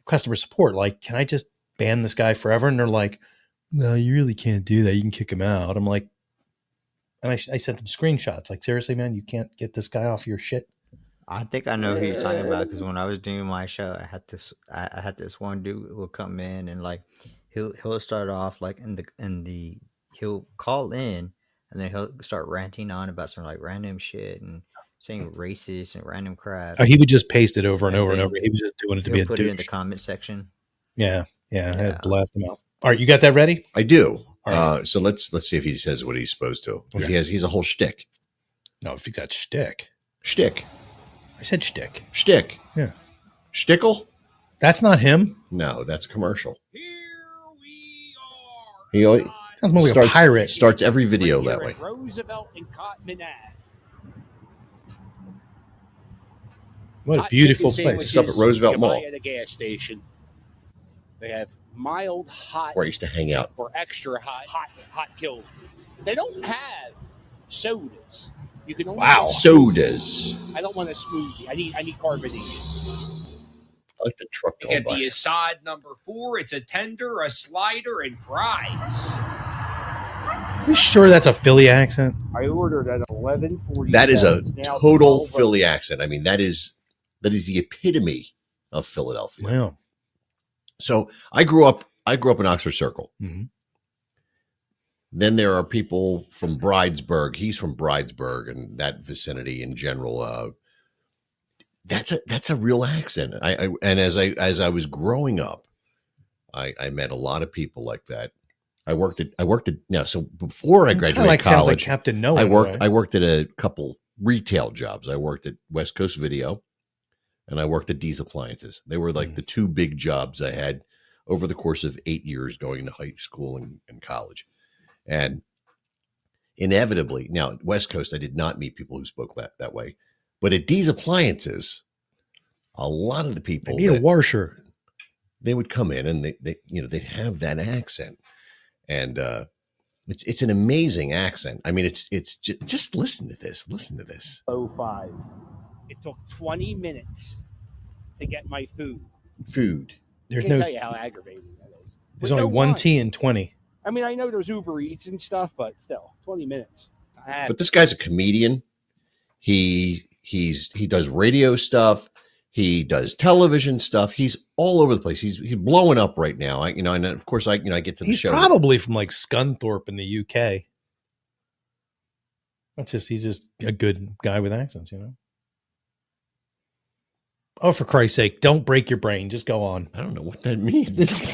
customer support, like, can I just ban this guy forever? And they're like, well, you really can't do that. You can kick him out. I'm like, and I sent them screenshots. Like, seriously, man, you can't get this guy off your shit. I think I know who you're talking about because when I was doing my show, I had this one dude who will come in and like he'll start off like he'll call in and then he'll start ranting on about some like random shit and saying racist and random crap. He would just paste it over and And over and then over. He was just doing it to He'll be a put it in the douche. comment section. Yeah. I had Yeah. to blast him out. All right, you got that ready? I do. All right. So let's see if he says what he's supposed to. Okay. He's a whole shtick. No, if you got shtick. Shtick. I said shtick. Shtick. Yeah. Shtickle? That's not him. No, that's a commercial. Here we are. He always Sounds more like a pirate. starts every video Right that here way. at Roosevelt and Cotman Ave. What a Hot beautiful chicken place. It's up at Roosevelt you buy Mall. at a gas station. They have mild hot Where I used to hang out. or extra hot killed. They don't have sodas. You can only Wow. get- Sodas. I don't want a smoothie. I need carbonated. I like the truck You going get by. the Assad #4. It's a tender, a slider, and fries. You sure that's a Philly accent? I ordered at 11:40. That is a total Philly accent. I mean, that is the epitome of Philadelphia. Wow. So I grew up in Oxford Circle. Mhm. Then there are people from Bridesburg. He's from Bridesburg and that vicinity in general. That's a real accent. And as I was growing up, I met a lot of people like that. I worked at now. So before I graduated Like sounds like college, Captain Noah. I worked at a couple retail jobs. I worked at West Coast Video, and I worked at D's Appliances. They were like the two big jobs I had over the course of 8 years going to high school and college. And inevitably, now at West Coast, I did not meet people who spoke that way. But at D's Appliances, a lot of the people I need a washer. they would come in and they they'd have that accent, and it's an amazing accent. I mean, it's just listen to this. Listen to this. 05. It took 20 minutes to get my food. There's I can't no. tell you how aggravating that is. There's With only no one line. T in 20. I mean, I know there's Uber Eats and stuff, but still, 20 minutes. But this guy's a comedian. He does radio stuff. He does television stuff. He's all over the place. He's blowing up right now. And of course I get to the He's show. probably from like Scunthorpe in the UK. He's just a good guy with accents, Oh, for Christ's sake, don't break your brain. Just go on. I don't know what that means. It's a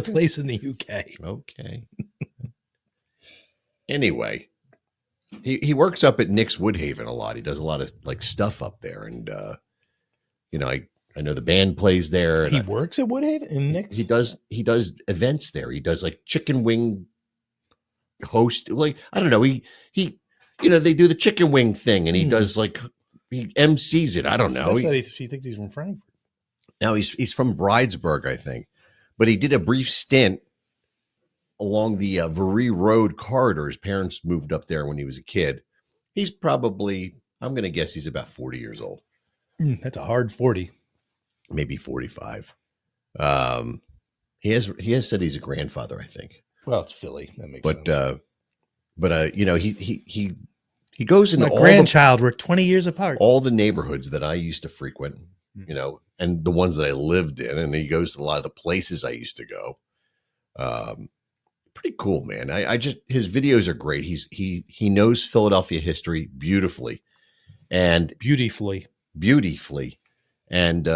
place in the UK. Okay. Anyway, he works up at Nick's Woodhaven a lot. He does a lot of like stuff up there, and I know the band plays there. And He works at Woodhaven in Nick's? He does events there. He does like chicken wing host. Like I don't know. He they do the chicken wing thing, and he does like he MCs it. I don't know. She thinks he's from Frankfurt. Now he's from Bridesburg, I think, but he did a brief stint along the Vary Road corridor. His parents moved up there when he was a kid. He's probably, I'm going to guess he's about 40 years old. That's a hard 40. Maybe 45. He has said he's a grandfather, I think. Well, it's Philly. That makes sense. He goes into My all grandchild. We're 20 years apart. all the neighborhoods that I used to frequent, and the ones that I lived in, and he goes to a lot of the places I used to go. Pretty cool, man. I just, his videos are great. He knows Philadelphia history beautifully, and beautifully, and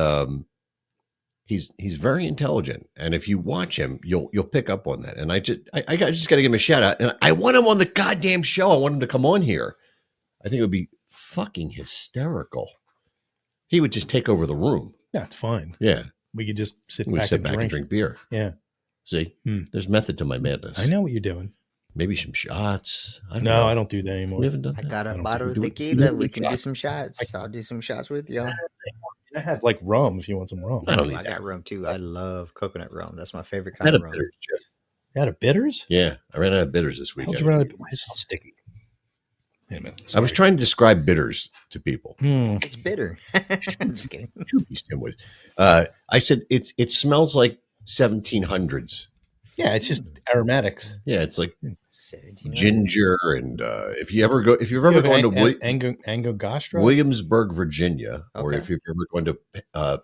he's very intelligent. And if you watch him, you'll pick up on that. And I just got to give him a shout out. And I want him on the goddamn show. I want him to come on here. I think it would be fucking hysterical. He would just take over the room. That's fine. Yeah. We could just sit We back, sit back and drink beer. Yeah. See, there's method to my madness. I know what you're doing. Maybe some shots. I don't do that anymore. We haven't done I that. got a don't bottle of do it. tequila. Do We it. can do some shots. I'll do some shots with y'all. I have like rum if you want some rum. I don't need I that. got rum too. I love coconut rum. That's my favorite I had kind a of rum. bitters, Jeff. You had a bitters? Yeah, I ran out of bitters this How'd weekend. you run out of- Why is it so sticky? Wait a minute. I was trying to describe bitters to people. It's bitter. I'm just kidding. I said it smells like 1700s. Yeah, it's just aromatics. Yeah, it's like 1700s. ginger, and if you've ever gone to Angostura? Williamsburg, Virginia, or Okay. if you've ever gone to the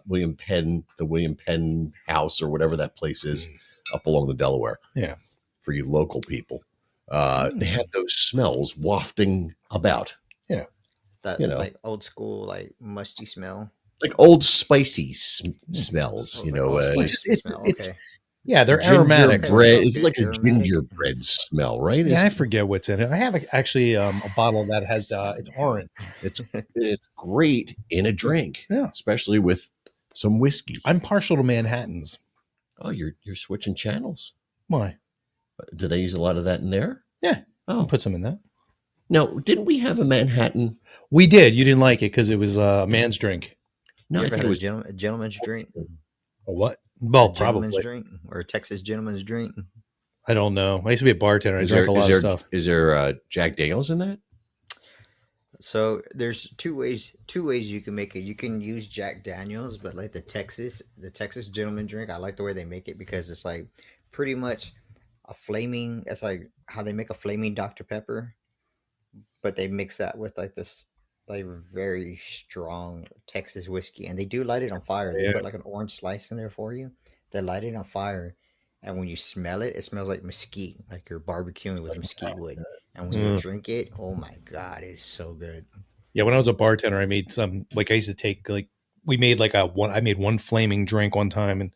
William Penn House, or whatever that place is up along the Delaware. Yeah, for you local people, they have those smells wafting about. Yeah, That like old school, like musty smell. Like old spicy smells. It's yeah, they're aromatic. Gingerbread. It's like a gingerbread smell, right? Yeah, I forget what's in it. I have actually a bottle that has it's orange. It's great in a drink, yeah, especially with some whiskey. I'm partial to Manhattans. Oh, you're switching channels. Why? Do they use a lot of that in there? Yeah. Oh, put some in that. No, didn't we have a Manhattan? We did. You didn't like it because it was a man's drink. No, You I ever think had it was a gentleman's drink? A what? Well, Gentleman's probably. drink or a Texas gentleman's drink. I don't know. I used to be a bartender. I drank a lot of stuff. Is there Jack Daniels in that? So there's two ways you can make it. You can use Jack Daniels, but like the Texas gentleman drink, I like the way they make it because it's like pretty much a flaming. It's like how they make a flaming Dr. Pepper, but they mix that with like this like very strong Texas whiskey, and they do light it on fire. They put like an orange slice in there for you. They light it on fire, and when you smell it, it smells like mesquite, like you're barbecuing with mesquite wood. And when you drink it, oh my god, it's so good. Yeah, when I was a bartender, I made some like I used to take like we made like I made one flaming drink one time, and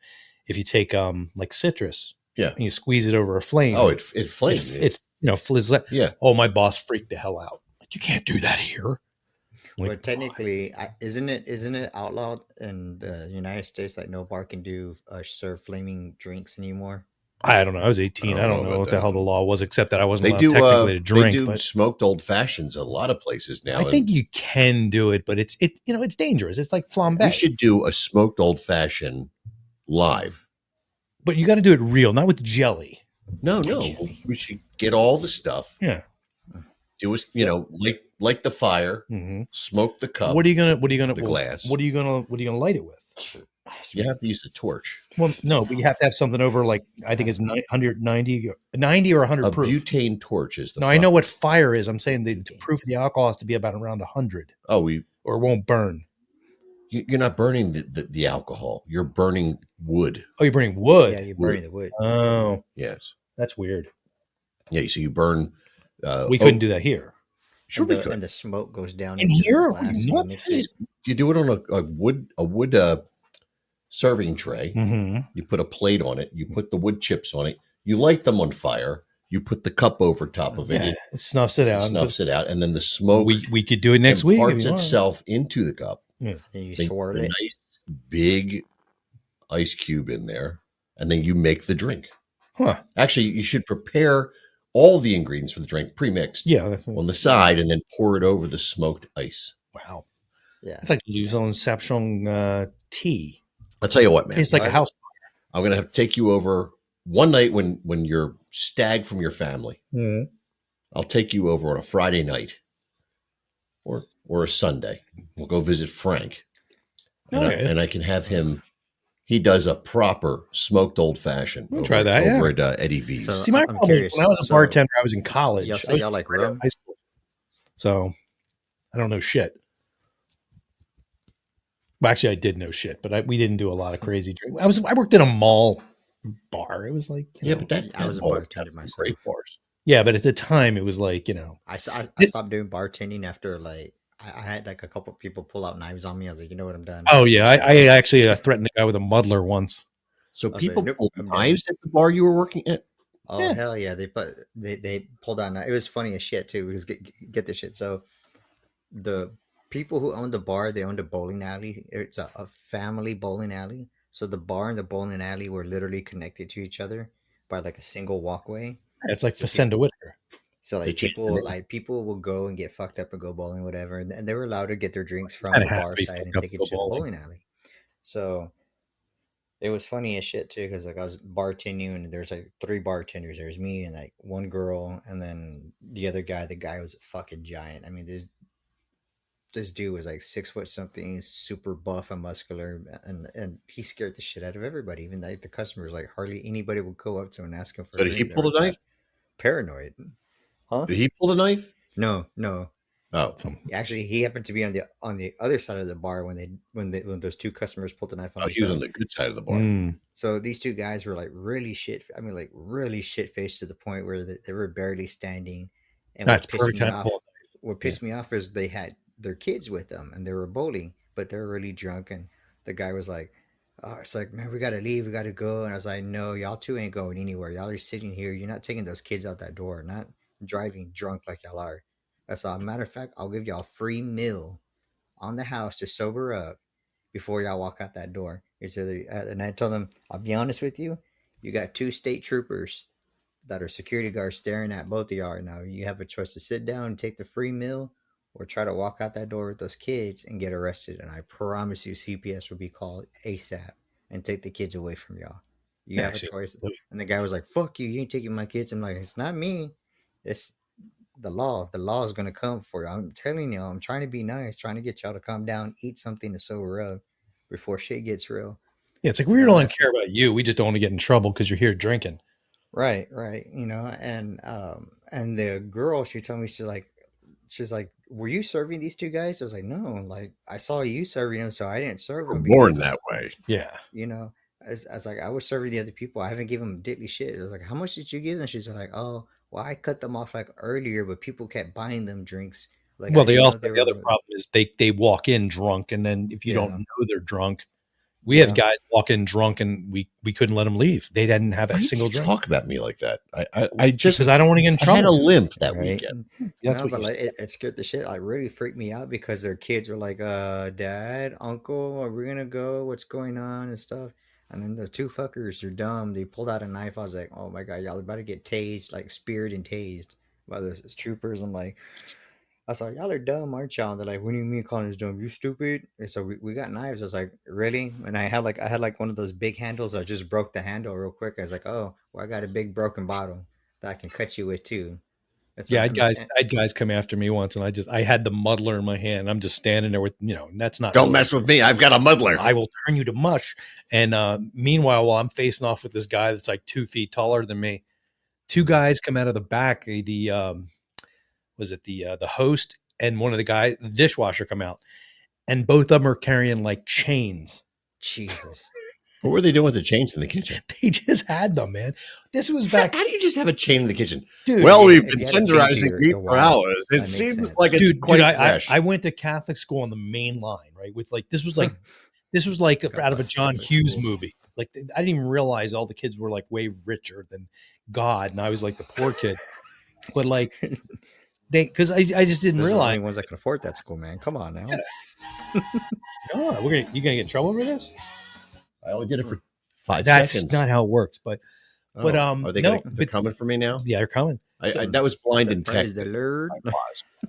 if you take like citrus, yeah, and you squeeze it over a flame, oh, it flames. It fizzles. Yeah. Oh, my boss freaked the hell out. Like, you can't do that here. Like, But technically, isn't it outlawed in the United States that no bar can do serve flaming drinks anymore? I don't know. I was 18. I don't know what the hell the law was, except that I wasn't They allowed do technically to drink. They do but smoked old fashions a lot of places now. I think you can do it, but it's dangerous. It's like flambe. We should do a smoked old fashioned live. But you got to do it real, not with jelly. No. We should get all the stuff. Yeah. Do us, light the fire, smoke the cup. What are you gonna the glass? What are you gonna light it with? You have to use a torch. Well, no, but you have to have something over like I think it's 90 or 100 A proof. butane torch is the No, I know what fire is. I'm saying the proof of the alcohol has to be about around 100. Oh, or it won't burn. You're not burning the alcohol. You're burning wood. Oh, you're burning wood. Yeah, you're burning the wood. Oh, yes, that's weird. Yeah, so you burn. We couldn't do that here. Sure, we could. And the smoke goes down In into here? the glass. Are you nuts? You do it on a wood serving tray. You put a plate on it. You put the wood chips on it. You light them on fire. You put the cup over top of it. Yeah, it snuffs it out. And then the smoke. We could do it next week. Imparts itself into the cup. Yeah. Then you They swirl put a it. nice big ice cube in there, and then you make the drink. Huh. Actually, you should prepare all the ingredients for the drink pre-mixed. Yeah, that's on the side, and then pour it over the smoked ice. Wow. Yeah, it's like Luzon Sapchong tea. I'll tell you what, man. It's like a house. I'm going to have to take you over one night when you're stag from your family. I'll take you over on a Friday night or a Sunday. We'll go visit Frank. And I can have him. He does a proper smoked old fashioned. We'll try that over at Eddie V's. So, See, my I'm problem is curious. when I was a So, bartender, I was in college. Y'all I was y'all like right out of rum? high school. So I don't know shit. Well, actually, I did know shit, but we didn't do a lot of crazy drink. I worked in a mall bar. It was like but I was a bartender myself. Great bars. Yeah, but at the time it was like I stopped doing bartending after like I had like a couple people pull out knives on me. I was like, you know what, I'm done. Oh yeah, I actually threatened the guy with a muddler once. So I was people like, nope, pulled I'm done. knives at the bar you were working at. Oh Yeah. hell yeah! They pulled out. It was funny as shit too. Because get this shit. So the people who owned the bar, they owned a bowling alley. It's a family bowling alley. So the bar and the bowling alley were literally connected to each other by like a single walkway. It's like Facenda Whitaker. So They like changed the name. people will go and get fucked up and go bowling, whatever, and they were allowed to get their drinks from Kinda the have bar to be side fucked and up take to it go to the bowling. bowling alley. So it was funny as shit too, because like I was bartending and there's like 3 bartenders. There's me and like one girl, and then the other guy. The guy was a fucking giant. I mean, this dude was like 6 foot something, super buff and muscular, and he scared the shit out of everybody. Even like the customers, like hardly anybody would go up to him and ask him for. So a did he drink. pull They the were knife? Paranoid, huh? Did he pull the knife? No. Oh, Actually, he happened to be on the other side of the bar when those 2 customers pulled the knife on. he was each on other. the good side of the bar. Mm. So these 2 guys were like really shit. I mean, like really shit faced to the point where they were barely standing. And That's what pissed perfect me time to off- pull What pissed me off is they had their kids with them and they were bowling, but they were really drunk. And the guy was like, "Oh, it's like, man, we gotta leave, we gotta go." And I was like, "No, y'all 2 ain't going anywhere. Y'all are sitting here. You're not taking those kids out that door. Not driving drunk like y'all are." That's all. Matter of fact, I'll give y'all a free meal on the house to sober up before y'all walk out that door. And I told them, I'll be honest with you, you got 2 state troopers that are security guards staring at both of y'all right now. You have a choice to sit down and take the free meal or try to walk out that door with those kids and get arrested. And I promise you, CPS will be called ASAP and take the kids away from y'all. You have a choice. And the guy was like, "Fuck you, you ain't taking my kids." I'm like, "It's not me. It's the law. The law is going to come for you. I'm telling you, I'm trying to be nice, trying to get y'all to calm down, eat something to sober up before shit gets real." Yeah, it's like we don't care about you. We just don't want to get in trouble because you're here drinking. Right. You know, and the girl, she told me, she's like, "Were you serving these 2 guys?" I was like, "No, like I saw you serving them, so I didn't serve them." Born that way. Yeah. You know, I was like, I was serving the other people. I haven't given them diddly shit. I was like, "How much did you give them?" She's like, "Oh, well, I cut them off like earlier, but people kept buying them drinks." Like, Well, I they didn't know also they the other were- problem is they walk in drunk, and then if you don't Yeah. know they're drunk, we had guys walk in drunk, and we couldn't let them leave. They didn't have a Why do single you drink. talk about me like that? I just because I don't want to get in I had a trouble. limp that Right. weekend. That's No, what but you like, said. it scared the shit. Like, really freaked me out because their kids were like, "Dad, Uncle, are we gonna go? What's going on and stuff?" And then the 2 fuckers, they're dumb. They pulled out a knife. I was like, "Oh my god, y'all are about to get tased, like speared and tased by the troopers." I'm like, I was like, y'all are dumb, aren't y'all? And they're like, what do you mean calling us dumb? You stupid. And so we got knives. I was like, really? And I had like one of those big handles. I just broke the handle real quick. I was like, oh, well, I got a big broken bottle that I can cut you with too. It's Yeah, like, I had guys come after me once, and I had the muddler in my hand. I'm just standing there with, and that's not. Don't really- mess with me. I've got a muddler. I will turn you to mush. And meanwhile, while I'm facing off with this guy that's like 2 feet taller than me, two guys come out of the back. The host and one of the guys, the dishwasher, come out, and both of them are carrying like chains. Jesus. What were they doing with the chains in the kitchen? They just had them, man. This was back. How do you just have a chain in the kitchen? Dude, well, we've if been you had a tenderizing pinky or meat a for wire, hours. that It makes seems sense. like it's quite fresh. I went to Catholic school on the main line, right? With like this was like out of a John Hughes movie. Like I didn't even realize all the kids were like way richer than God, and I was like the poor kid. But like because I just didn't Those are the realize. only ones that can afford that school, man. Come on now. No, you gonna get in trouble for this? I only did it for 5 That's seconds. not how it works. But are they they're coming for me now? Yeah, they're coming. I that was blind and Praise text. the Lord.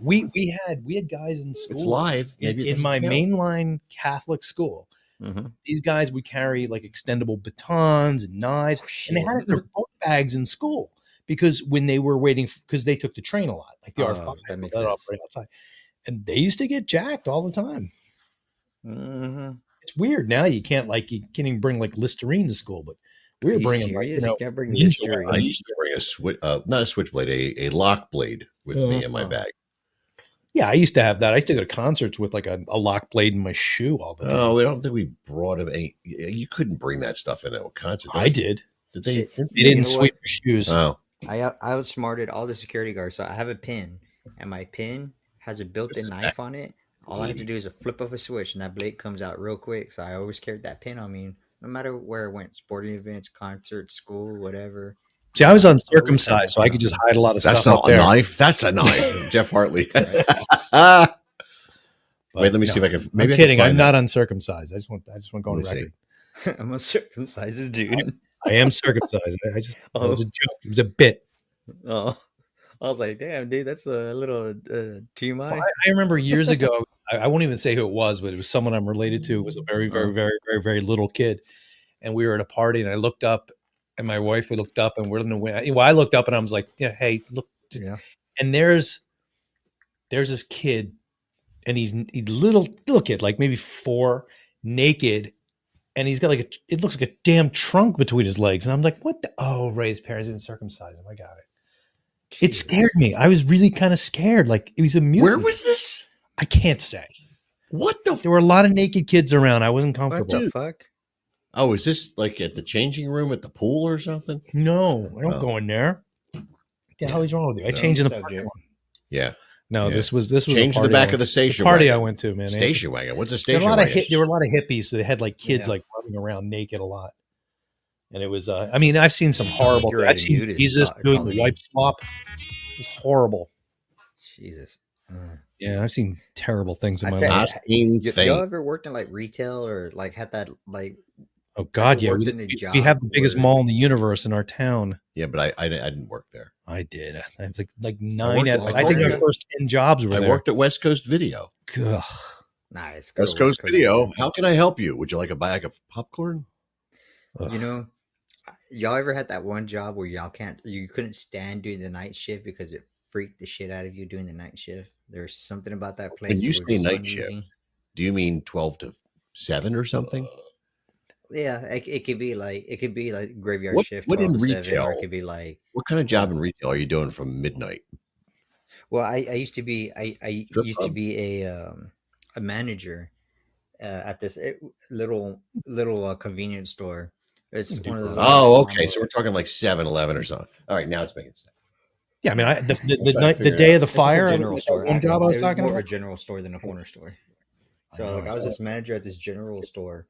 We had guys in school. It's live. Maybe it in my doesn't count. mainline Catholic school. Mm-hmm. These guys would carry like extendable batons and knives, and they had it in their book bags in school because when they were waiting, because they took the train a lot, like the R5, that makes let it off sense. right outside, and they used to get jacked all the time. Mm-hmm. It's weird now. You can't even bring like Listerine to school, but we were Are you bringing serious? You can't bring ninja Listerine? I used to bring not a switchblade, a lock blade with me in my bag. Yeah, I used to have that. I used to go to concerts with like a lock blade in my shoe all the time. Oh, I don't think we brought him. You couldn't bring that stuff into a concert. I did. Did they? Shit. They You didn't know sweep what? your shoes. Oh, I outsmarted all the security guards. So I have a pin, and my pin has a built-in knife on it. All I have to do is a flip of a switch, and that blade comes out real quick. So I always carried that pin on me, no matter where I went: sporting events, concerts, school, whatever. See, I was uncircumcised, so I could just hide a lot of that's stuff not up a there. knife. That's a knife. Jeff Hartley. But Wait, let me see if I can. Maybe I'm I kidding. Can I'm find not that. uncircumcised. I just want to go on Let me record. I'm a circumcised dude. I am circumcised. It Oh. was a joke. It was a bit. Oh, I was like, damn, dude, that's a little TMI. Well, I remember years ago. I won't even say who it was, but it was someone I'm related to. It was a very, very, very, very, very little kid, and we were at a party, and I looked up, and my wife looked up, and we're in the window. Well, I looked up, and I was like, "Yeah, hey, look!" Yeah. And there's this kid, and he's little kid, like maybe 4, naked, and he's got like it looks like a damn trunk between his legs, and I'm like, "What the? Oh, Ray's parents didn't circumcise him. I got it." It scared me. I was really kind of scared. Like it was a mutant. Where was this? I can't say. What the? There were a lot of naked kids around. I wasn't What comfortable. the fuck? Oh, is this like at the changing room at the pool or something? No, I don't Oh. go in there. What the hell is wrong with you? I No. changed in the Subject. parking lot. Yeah. No, Yeah. this was Change a in the party back I of the went- station party wagon. I went to, man. Station wagon. What's a There station were a lot wagon? of there were a lot of hippies that had like kids Yeah. like running around naked a lot, and it was. I mean, I've seen some horrible. You're I've at a seen nudist Jesus doing the college. wipe swap. It was horrible. Jesus. Yeah, I've seen terrible things in I my tell you, life. y'all ever worked in like retail or like had that like? Oh God, yeah, worked we, in a we job have the biggest where- mall in the universe in our town. Yeah, but I didn't work there. I did. I had like worked 9. at- I think my first 10 jobs were I there. worked at West Coast Video. Ugh. Nice. West Coast Video. How can I help you? Would you like a bag of popcorn? You know, y'all ever had that one job where you couldn't stand doing the night shift because it freaked the shit out of you doing the night shift? There's something about that place. When you that was say just night shift, uneasy. do you mean 12 to 7 or something? Yeah, it could be like graveyard What- shift. what in 12 to 7, retail? or it could be like. What kind of job in retail are you doing from midnight? Well, I used to be I Strip used to club? be a manager at this little convenience store. It's one of those. Oh, okay. So we're talking like 7-Eleven or something. All right, now it's making sense. Yeah, I mean, the trying to night, the figure it day out. of the It's like fire, a general store. one job I was It talking more of about. a general store than a corner store. So know, like, I I was saw this manager at this general store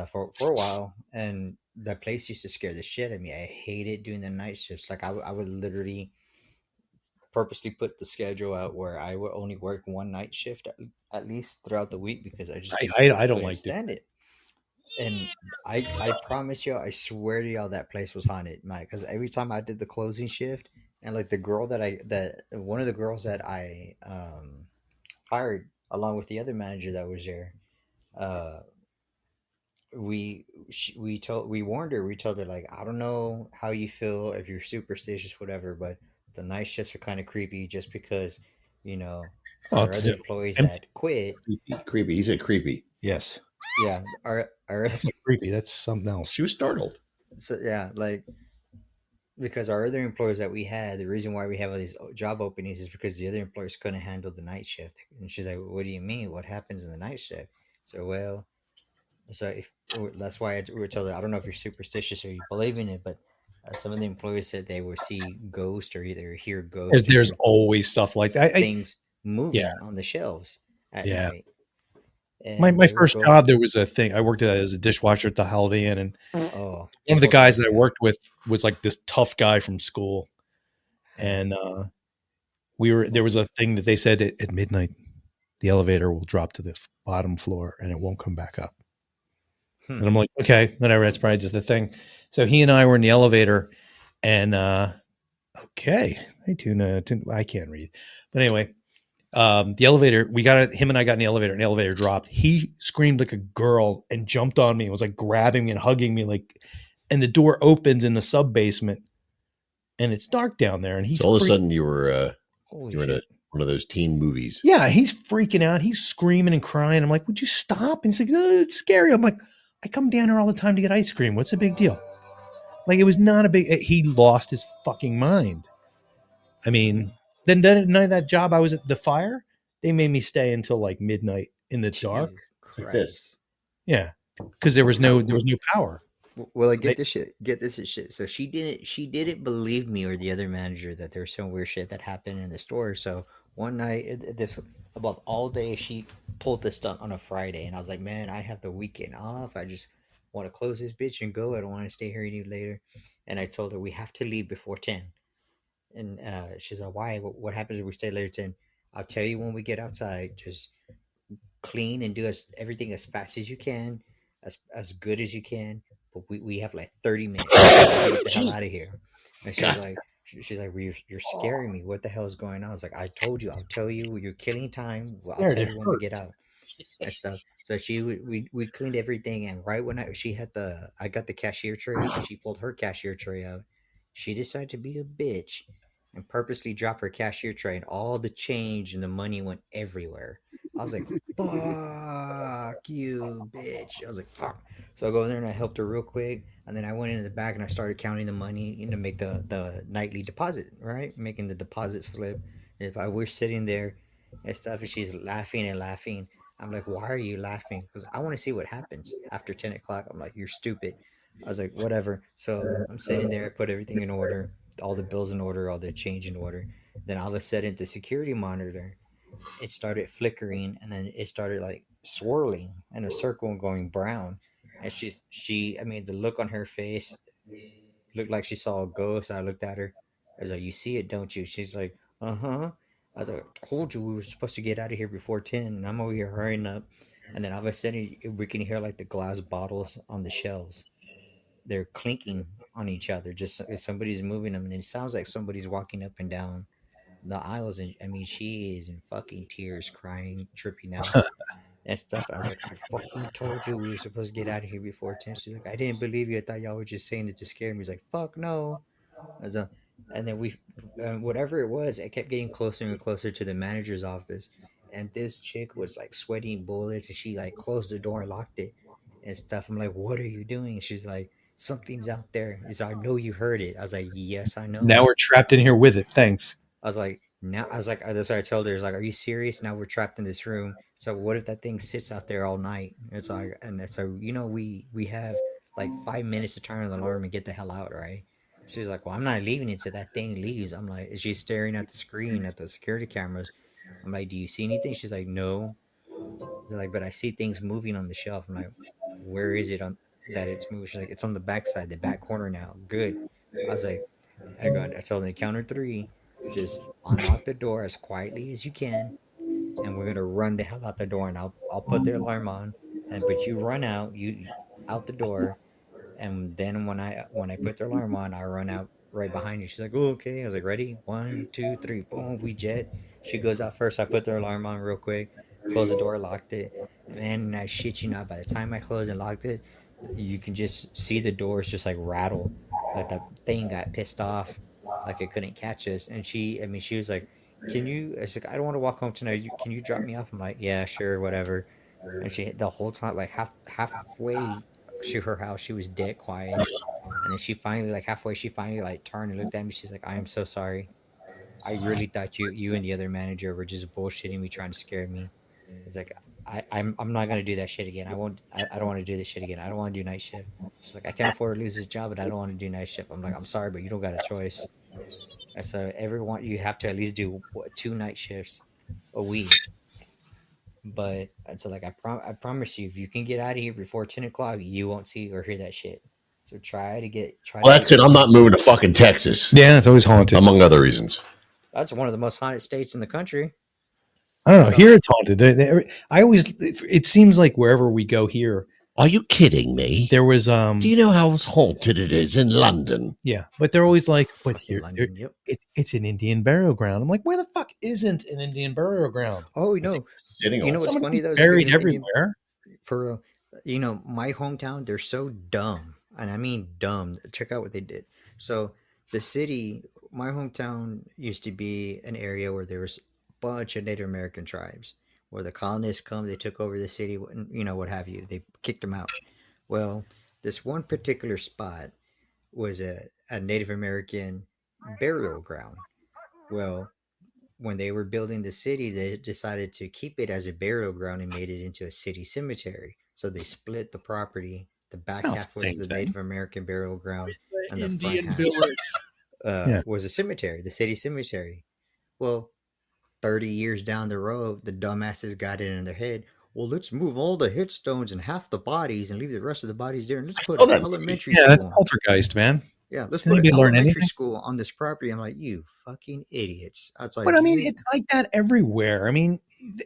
for a while, and that place used to scare the shit out of me. I hated doing the night shifts. Like I would literally purposely put the schedule out where I would only work one night shift at least throughout the week because I just I don't couldn't like stand it. And I promise you, I swear to y'all, that place was haunted, Mike. Because every time I did the closing shift, And like the girl that one of the girls that I hired along with the other manager that was there, uh, we warned her. We told her like, I don't know how you feel, if you're superstitious, whatever, but the night shifts are kind of creepy just because, you know, Oh, our it's other employees empty. that quit. Creepy. He said creepy. Yes. Yeah, our That's not creepy. That's something else. She was startled. so yeah, like because our other employers that we had, the reason why we have all these job openings is because the other employers couldn't handle the night shift. And she's like, "What do you mean? What happens in the night shift?" So well, so if that's why we were told, I don't know if you're superstitious or you believe in it, but some of the employees said they would see ghosts or either hear ghosts or There's hear always stuff like that. things moving yeah. on the shelves at Yeah. night. My And they would first go, job, there was a thing. I worked as a dishwasher at the Holiday Inn, and oh, one of the okay, guys that I yeah. worked with was like this tough guy from school, and there was a thing that they said at midnight, the elevator will drop to the bottom floor and it won't come back up. And I'm like, okay, whatever. That's probably just a thing. So he and I were in the elevator, and okay, I can't read, but anyway. The elevator, him and I got in the elevator and the elevator dropped. He screamed like a girl and jumped on me and was like grabbing me and hugging me, like, and the door opens in the sub basement and it's dark down there. And he's So all of a sudden you were in shit. one of those teen movies. yeah, he's freaking out. He's screaming and crying. I'm like, would you stop? And he's like, it's scary. I'm like, I come down here all the time to get ice cream. What's the big deal? Like, it was not a big, he lost his fucking mind. I mean, then night of that job I was at the fire, they made me stay until like midnight in the dark. Jesus Like this. Yeah, because there was no power. Well, I get this shit. Get this shit. So she didn't believe me or the other manager that there was some weird shit that happened in the store. So one night, this above all day, she pulled this stunt on a Friday, and I was like, man, I have the weekend off. I just want to close this bitch and go. I don't want to stay here any later. And I told her we have to leave before 10. And she's like, why? What happens if we stay later 10? I'll tell you when we get outside. Just clean and do everything as fast as you can, as good as you can. But we have like 30 minutes to get the hell out of here. And she's like, you're scaring me. What the hell is going on? I was like, I told you, I'll tell you. You're killing time. Well, I'll tell you when we get out and stuff. So we cleaned everything, and right when I got the cashier tray, and she pulled her cashier tray out. She decided to be a bitch and purposely drop her cashier tray, and all the change and the money went everywhere. I was like, fuck you, bitch. I was like, fuck. So I go in there and I helped her real quick. And then I went into the back and I started counting the money to make the nightly deposit, right? Making the deposit slip. And if I were sitting there and stuff, and she's laughing and laughing, I'm like, why are you laughing? Because I want to see what happens after 10 o'clock. I'm like, you're stupid. I was like, whatever. So I'm sitting there, I put everything in order, all the bills in order, all the change in order. Then all of a sudden, the security monitor, it started flickering, and then it started like swirling in a circle and going brown. And I mean, the look on her face looked like she saw a ghost. I looked at her. I was like, you see it, don't you? She's like, uh-huh. I was like, I told you we were supposed to get out of here before 10, and I'm over here hurrying up. And then all of a sudden, we can hear like the glass bottles on the shelves. They're clinking on each other, just if somebody's moving them, and it sounds like somebody's walking up and down the aisles. And I mean, she is in fucking tears, crying, tripping out and stuff. I was like, I fucking told you we were supposed to get out of here before 10. She's like, I didn't believe you. I thought y'all were just saying it to scare me. He's like, fuck no. And then whatever it was, it kept getting closer and closer to the manager's office. And this chick was like sweating bullets, and she like closed the door and locked it and stuff. I'm like, what are you doing? She's like, something's out there. He's like, I know you heard it. I was like, yes, I know. Now we're trapped in here with it. Thanks. That's what I told her. It's like, are you serious? Now we're trapped in this room. So what if that thing sits out there all night? It's like, and it's like, we have like 5 minutes to turn on the alarm and get the hell out, right? She's like, well, I'm not leaving until that thing leaves. I'm like, she's staring at the screen, at the security cameras. I'm like, do you see anything? She's like, no. They're like, but I see things moving on the shelf. I'm like, where is it on that it's moving? She's like, it's on the back side, the back corner now. Good. I was like, I told her to counter 3, just unlock the door as quietly as you can, and we're gonna run the hell out the door, and I'll put the alarm on, but you run out the door, and then when I put the alarm on, I run out right behind you. She's like, oh, okay. I was like, ready? 1, 2, 3. Boom, we jet. She goes out first. I put the alarm on real quick, closed the door, locked it. And I shit you not, by the time I closed and locked it, you can just see the doors just like rattle. Like the thing got pissed off, like it couldn't catch us. And she was like, can you, I was like, I don't want to walk home tonight. Can you drop me off? I'm like, yeah, sure, whatever. And she, the whole time, like halfway to her house, she was dead quiet. And then she finally, like halfway, she finally like turned and looked at me. She's like, I am so sorry. I really thought you and the other manager were just bullshitting me, trying to scare me. It's like, I'm not gonna do that shit again. I don't want to do this shit again. I don't want to do night shift. She's like, I can't afford to lose this job, but I don't want to do night shift. I'm like, I'm sorry, but you don't got a choice. And so everyone, you have to at least do 2 night shifts a week. But and so like I promise you, if you can get out of here before 10 o'clock, you won't see or hear that shit. So try to get. Well, that's it. I'm not moving to fucking Texas. Yeah, it's always haunted, among other reasons. That's one of the most haunted states in the country. I don't know. So, here it's haunted. It seems like wherever we go here. Are you kidding me? There was Do you know how haunted it is in London? Yeah, but they're always like, but here, London, yep. It's an Indian burial ground. I'm like, where the fuck isn't an Indian burial ground? Oh, no. You know what's funny though? Buried everywhere. For my hometown, they're so dumb, and I mean dumb. Check out what they did. So the city, my hometown, used to be an area where there was a bunch of Native American tribes. Where the colonists come, they took over the city, what have you. They kicked them out. Well, this one particular spot was a Native American burial ground. Well, when they were building the city, they decided to keep it as a burial ground and made it into a city cemetery. So they split the property. The back half was the Native American burial ground, and the Indian front half was a cemetery, the city cemetery. Well, 30 years down the road, the dumbasses got it in their head. Well, let's move all the headstones and half the bodies and leave the rest of the bodies there. And let's put an elementary school. Yeah, that's poltergeist, man. Yeah, let's put an elementary school on this property. I'm like, you fucking idiots. Outside. But I mean, it's like that everywhere. I mean,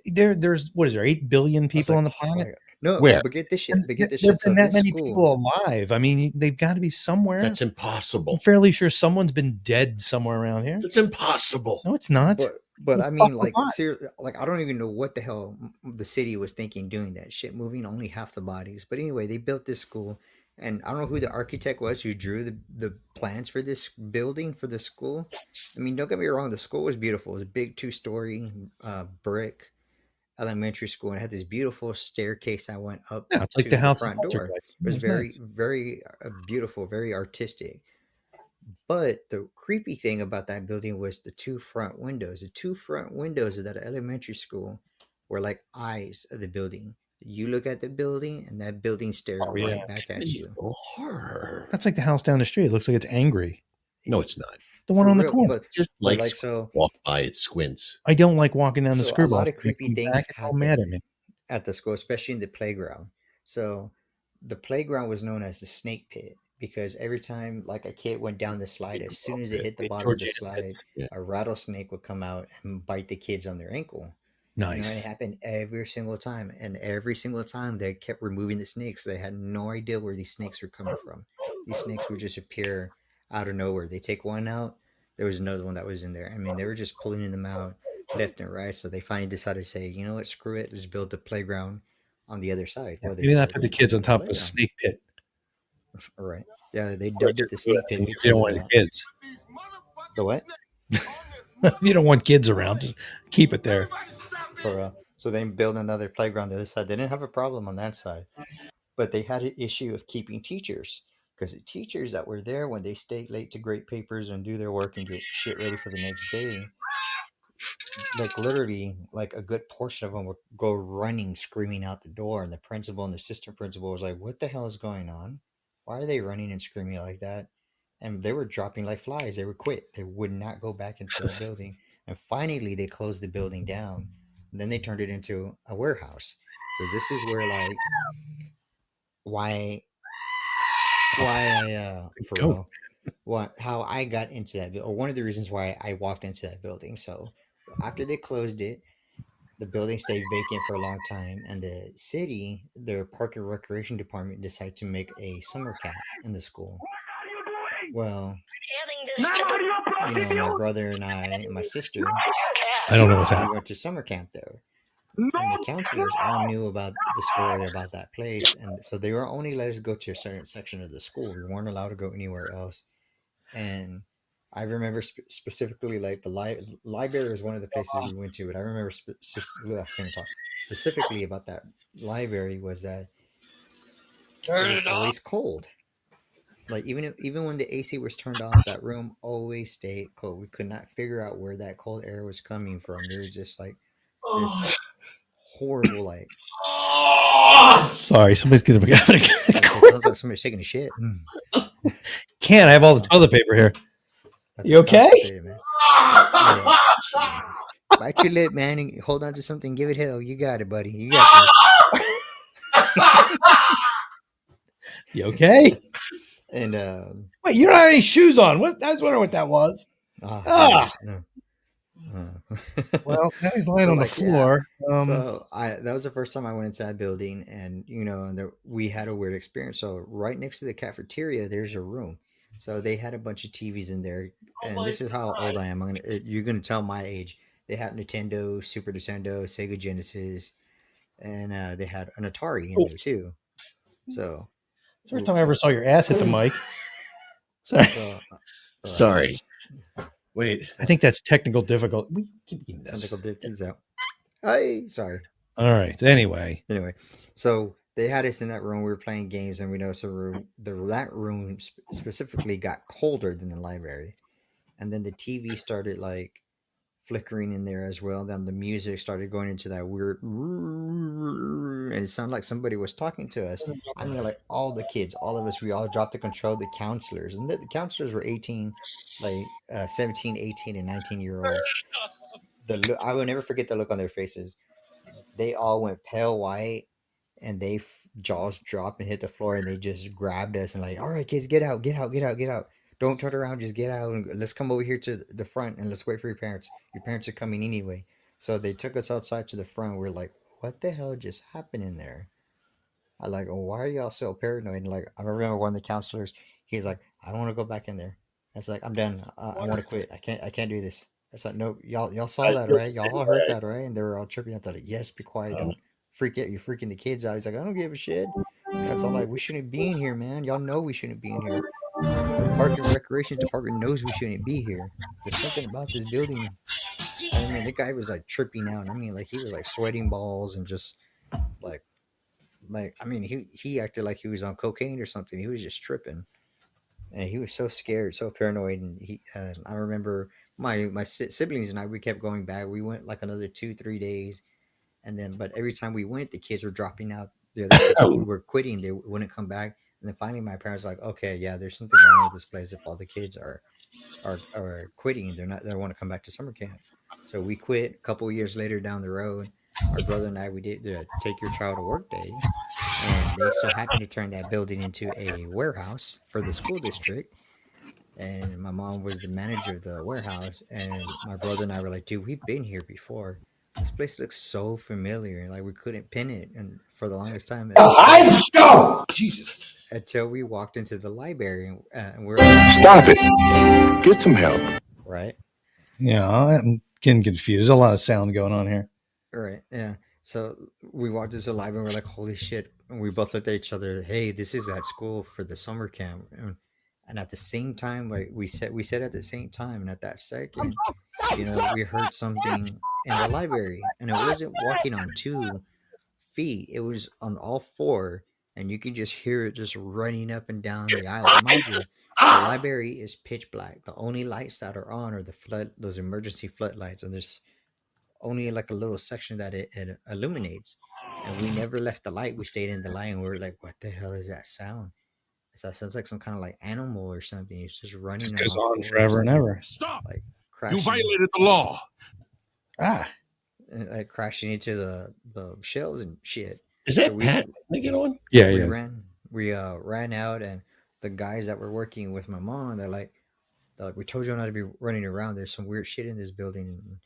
there's what is there, 8 billion people on the planet? No, where? But get this shit. There's been that many people alive. I mean, they've got to be somewhere. That's impossible. I'm fairly sure someone's been dead somewhere around here. That's impossible. No, it's not. But I mean, like, seriously, like, I don't even know what the hell the city was thinking doing that shit, moving only half the bodies. But anyway, they built this school, and I don't know who the architect was who drew the plans for this building for the school. I mean, don't get me wrong, the school was beautiful. It was a big 2-story brick elementary school, and it had this beautiful staircase that went up it's to like the house front door. It was very, very beautiful, very artistic. But the creepy thing about that building was the 2 front windows. The 2 front windows of that elementary school were like eyes of the building. You look at the building, and that building stares right back at you. Horror. That's like the house down the street. It looks like it's angry. No, it's not. The one on the corner. Just like so, walk by, it squints. I don't like walking down the screwball. A lot of creepy things happen mad at me at the school, especially in the playground. So the playground was known as the snake pit. Because every time, like, a kid went down the slide, as soon as they hit the bottom of the slide, a rattlesnake would come out and bite the kids on their ankle. Nice. And it happened every single time. And every single time, they kept removing the snakes. They had no idea where these snakes were coming from. These snakes would just appear out of nowhere. They take one out, there was another one that was in there. I mean, they were just pulling them out left and right. So they finally decided to say, you know what, screw it. Let's build the playground on the other side. Yeah, maybe not put the kids on top of a snake pit. All right. Yeah, they dubbed it the snake pit. If you don't want kids. The what? If you don't want kids around, just keep it there. So they built another playground on the other side. They didn't have a problem on that side. But they had an issue of keeping teachers. Because the teachers that were there when they stayed late to grade papers and do their work and get shit ready for the next day, like literally, like a good portion of them would go running, screaming out the door. And the principal and the assistant principal was like, what the hell is going on? Why are they running and screaming like that? And they were dropping like flies. They would quit. They would not go back into the building. And finally, they closed the building down. And then they turned it into a warehouse. So this is where, like, how I got into that, or one of the reasons why I walked into that building. So after they closed it, the building stayed vacant for a long time, and the city, their park and recreation department, decided to make a summer camp in the school. Well, you know, my brother and I and my sister, I don't know what's we happening. went to summer camp there. And the counselors all knew about the story about that place, and so they were only let us go to a certain section of the school. We weren't allowed to go anywhere else. And I remember specifically, like the library was one of the places we went to, but I remember specifically about that library was that it was always cold. Like even when the AC was turned off, that room always stayed cold. We could not figure out where that cold air was coming from. There was just like this horrible, like. Sorry, somebody's gonna be. It sounds like somebody's taking a shit. Can't. I have all the toilet paper here. You okay? Bite your lip, man, and hold on to something. Give it hell. You got it, buddy. You got this. You okay? And wait, you don't have any shoes on. What? I was wondering what that was. Well, now he's lying on the floor. Yeah. So that was the first time I went into that building, and you know, we had a weird experience. So right next to the cafeteria, there's a room. So they had a bunch of TVs in there, and this is how old I am. You're gonna tell my age. They had Nintendo, Super Nintendo, Sega Genesis, and they had an Atari in there too. So it's the first time I ever saw your ass hit the mic. Sorry. Sorry. Wait. I think that's technical difficulty. We keep getting this. Technical difficulties out. Sorry. All right. Anyway, so they had us in that room. We were playing games, and we noticed that room specifically got colder than the library. And then the TV started like flickering in there as well. Then the music started going into that weird, and it sounded like somebody was talking to us. I mean, like all the kids, all of us, we all dropped the control. The counselors, and the counselors were 18, like 17, 18, and 19-year-olds. I will never forget the look on their faces. They all went pale white, and they jaws dropped and hit the floor, and they just grabbed us and like, all right, kids, get out. Don't turn around, just get out, and let's come over here to the front and let's wait for your parents. Your parents are coming anyway. So they took us outside to the front. We're like, what the hell just happened in there? I like, why are y'all so paranoid? And like, I remember one of the counselors, he's like, I don't want to go back in there. I was like, I'm done. I want to quit. I can't do this. I said, no, y'all saw that, right? Y'all all heard that, right? And they were all tripping out. They're like, yes, be quiet. Don't freak out. You're freaking the kids out. He's like, I don't give a shit. That's all like, we shouldn't be in here, man. Y'all know we shouldn't be in here. The Park and Recreation Department knows we shouldn't be here. There's something about this building. I mean, the guy was like tripping out. I mean, like he was like sweating balls and just like I mean, he acted like he was on cocaine or something. He was just tripping, and he was so scared, so paranoid. And I remember my siblings and I, we kept going back. We went like another 2-3 days, and then but every time we went, the kids were dropping out. We were quitting. They wouldn't come back. And then finally, my parents were like, okay, yeah, there's something wrong with this place. If all the kids are quitting, they don't want to come back to summer camp. So we quit. A couple of years later, down the road, our brother and I, we did Take Your Child to Work Day, and they so happened to turn that building into a warehouse for the school district. And my mom was the manager of the warehouse, and my brother and I were like, dude, we've been here before. This place looks so familiar. Like we couldn't pin it, and for the longest time, Jesus. Until we walked into the library, and we're Stop it. Get some help. Right. Yeah, I'm getting confused. There's a lot of sound going on here. Right. Yeah. So we walked into the library, and we're like, holy shit. And we both looked at each other. Hey, this is at school for the summer camp. And at the same time, like we said at the same time, and at that second, you know, we heard something in the library, and it wasn't walking on 2 feet. It was on all 4, and you could just hear it just running up and down the aisle. Mind you, the library is pitch black. The only lights that are on are those emergency floodlights, and there's only like a little section that it illuminates. And we never left the light. We stayed in the light, and we were like, what the hell is that sound? So it sounds like some kind of like animal or something. It's just running. It goes on forever and ever. Stop! Like You violated the law. Like crashing into the shelves and shit. Is that Pat? Can I get on? Yeah, We ran out, and the guys that were working with my mom, they're like, we told you not to be running around. There's some weird shit in this building.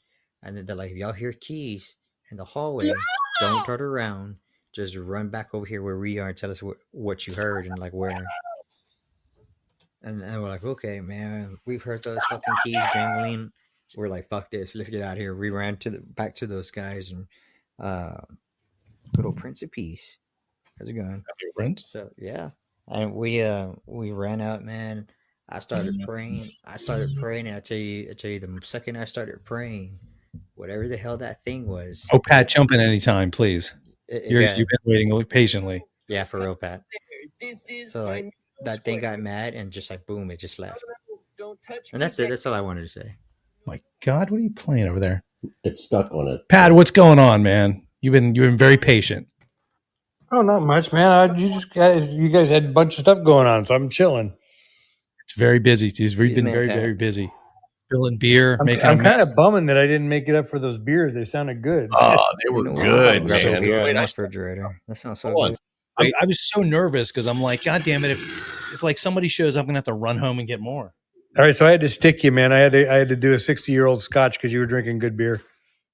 And then they're like, if y'all hear keys in the hallway, don't turn around. Just run back over here where we are and tell us what you heard and like where. And we're like, okay, man, we've heard those fucking keys jangling. We're like, fuck this, let's get out of here. We ran back to those guys, and good old Prince of Peace. How's it going, Prince? So yeah, and we ran out, man. I started praying. And I tell you, the second I started praying, whatever the hell that thing was. Oh, Pat, jump in anytime, please. Yeah. You've been waiting patiently. Yeah, for real, Pat. So like that thing got mad and just like boom, it just left. And that's it. That's all I wanted to say. My God, what are you playing over there? It's stuck on it. Pat, what's going on, man? You've been very patient. Oh, not much, man. You guys had a bunch of stuff going on, so I'm chilling. It's very busy. He's been very, very busy. Spilling beer, I'm kind of bumming that I didn't make it up for those beers. They sounded good. Oh, they were good, man. Beer in the refrigerator. That sounds so good. I was so nervous because I'm like, God damn it! If like somebody shows up, I'm gonna have to run home and get more. All right, so I had to stick you, man. I had to do a 60-year-old Scotch because you were drinking good beer.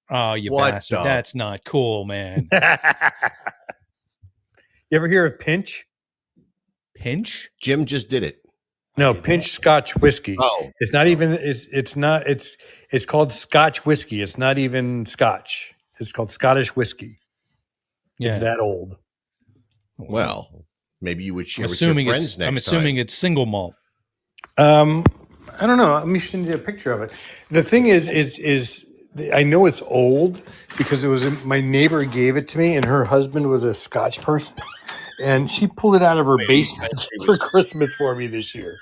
Oh, you bastard! That's not cool, man. You ever hear of Pinch? Pinch? Jim just did it. No, Pinch Scotch whiskey. Oh, it's not even. It's called Scotch whiskey. It's not even Scotch. It's called Scottish whiskey. Yeah. It's that old. Well, maybe you would share with assuming your friends next time. I'm assuming it's single malt. I don't know. Let me send you a picture of it. The thing is I know it's old because it was my neighbor gave it to me, and her husband was a Scotch person, and she pulled it out of her basement for Christmas for me this year.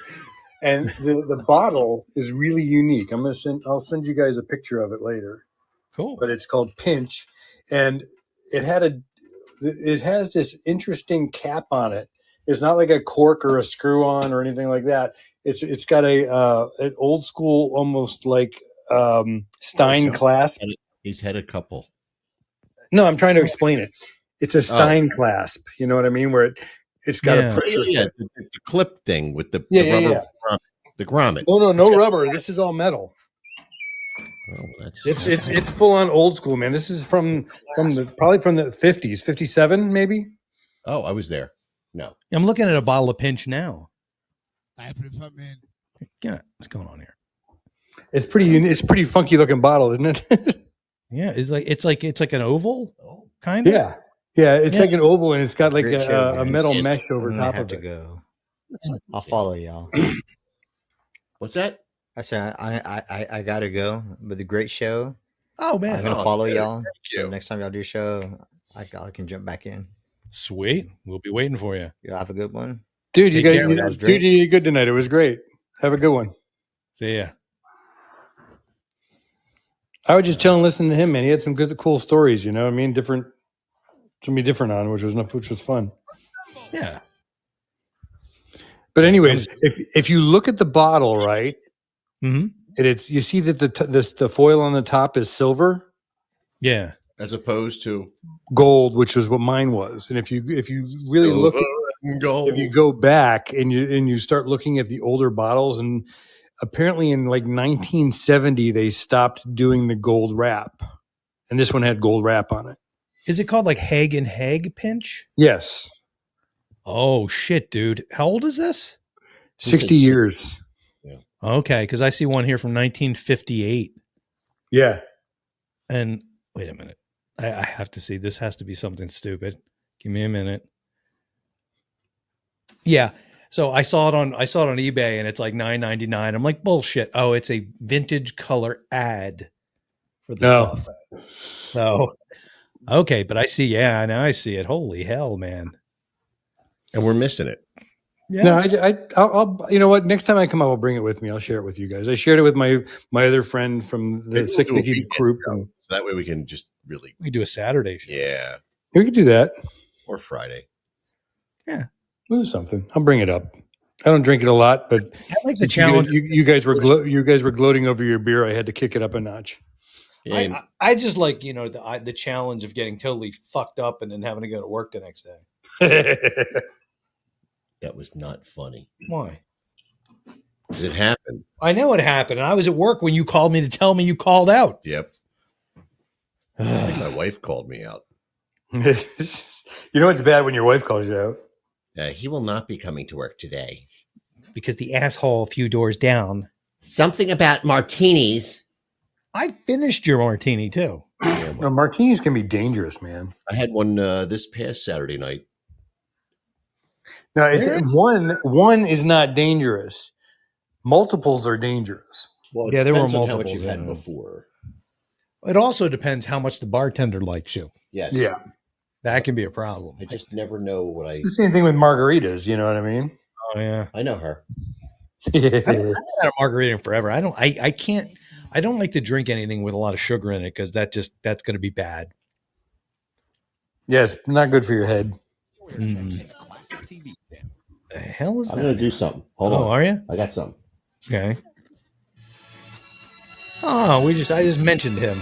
And the bottle is really unique. I'll send you guys a picture of it later. Cool. But it's called Pinch, and it has this interesting cap on it. It's not like a cork or a screw on or anything like that. It's got an old school, almost like Stein clasp. He's had a couple. No, I'm trying to explain it. It's a Stein clasp. You know what I mean? Where it's got a pressure. The clip thing with the rubber, the grommet. No rubber. This is all metal. Oh, It's full on old school, man. This is probably from the 50s, 57 maybe. Oh, I was there. No, I'm looking at a bottle of Pinch now. I prefer men. Yeah, what's going on here? It's pretty unique. It's a pretty funky looking bottle, isn't it? Yeah, it's like an oval, kind of. Yeah. It's like an oval, and it's got like a metal mesh over top of it. Go. I'll follow y'all. What's that? I said I gotta go, but the great show. Oh man, I'm gonna follow y'all. So next time y'all do a show, I can jump back in. Sweet, we'll be waiting for you. Y'all have a good one, dude. You did good tonight. It was great. Have a good one. See ya. I was just chilling, listening to him, man. He had some good, cool stories. You know what I mean? Something different on, which was fun. Yeah. But anyways, if you look at the bottle, right? Mm-hmm. You see that the foil on the top is silver. Yeah. As opposed to gold, which was what mine was. And if you really look at gold, if you go back and you start looking at the older bottles, and apparently in like 1970 they stopped doing the gold wrap, and this one had gold wrap on it. Is it called like Haig and Haig Pinch? Yes. Oh shit, dude! How old is this? 60 years. Yeah. Okay, because I see one here from 1958. Yeah. And wait a minute. I have to see. This has to be something stupid. Give me a minute. Yeah. So I saw it on eBay, and it's like $9.99. I'm like, bullshit. Oh, it's a vintage color ad for the stuff. So okay, but I see. Yeah, now I see it. Holy hell, man! And we're missing it. Yeah. No, I'll you know what? Next time I come up, I'll bring it with me. I'll share it with you guys. I shared it with my other friend from the 60 group. So that way we can just really. We do a Saturday show. Yeah. We could do that. Or Friday. Yeah. We'll do something. I'll bring it up. I don't drink it a lot, but I like the challenge. You guys were gloating over your beer. I had to kick it up a notch. I just like, the challenge of getting totally fucked up and then having to go to work the next day. That was not funny. Why? Because it happened. I know it happened. And I was at work when you called me to tell me you called out. Yep. I think my wife called me out. You know it's bad when your wife calls you out. He will not be coming to work today. because the asshole a few doors down. Something about martinis. I finished your martini too. No, martinis can be dangerous, man. I had one this past Saturday night. No, one is not dangerous. Multiples are dangerous. Well, Yeah, there were depends on how much multiples, you've had yeah. before. It also depends how much the bartender likes you. Yes. Yeah. That can be a problem. I just never know what I. It's the same thing with margaritas. You know what I mean? Oh yeah, I know her. I haven't had a margarita in forever. I can't. I don't like to drink anything with a lot of sugar in it because that's going to be bad. Yes, not good for your head. The hell is I'm that? going to do something. Hold Oh, on. are you? I got something. Okay. Oh, I just mentioned him.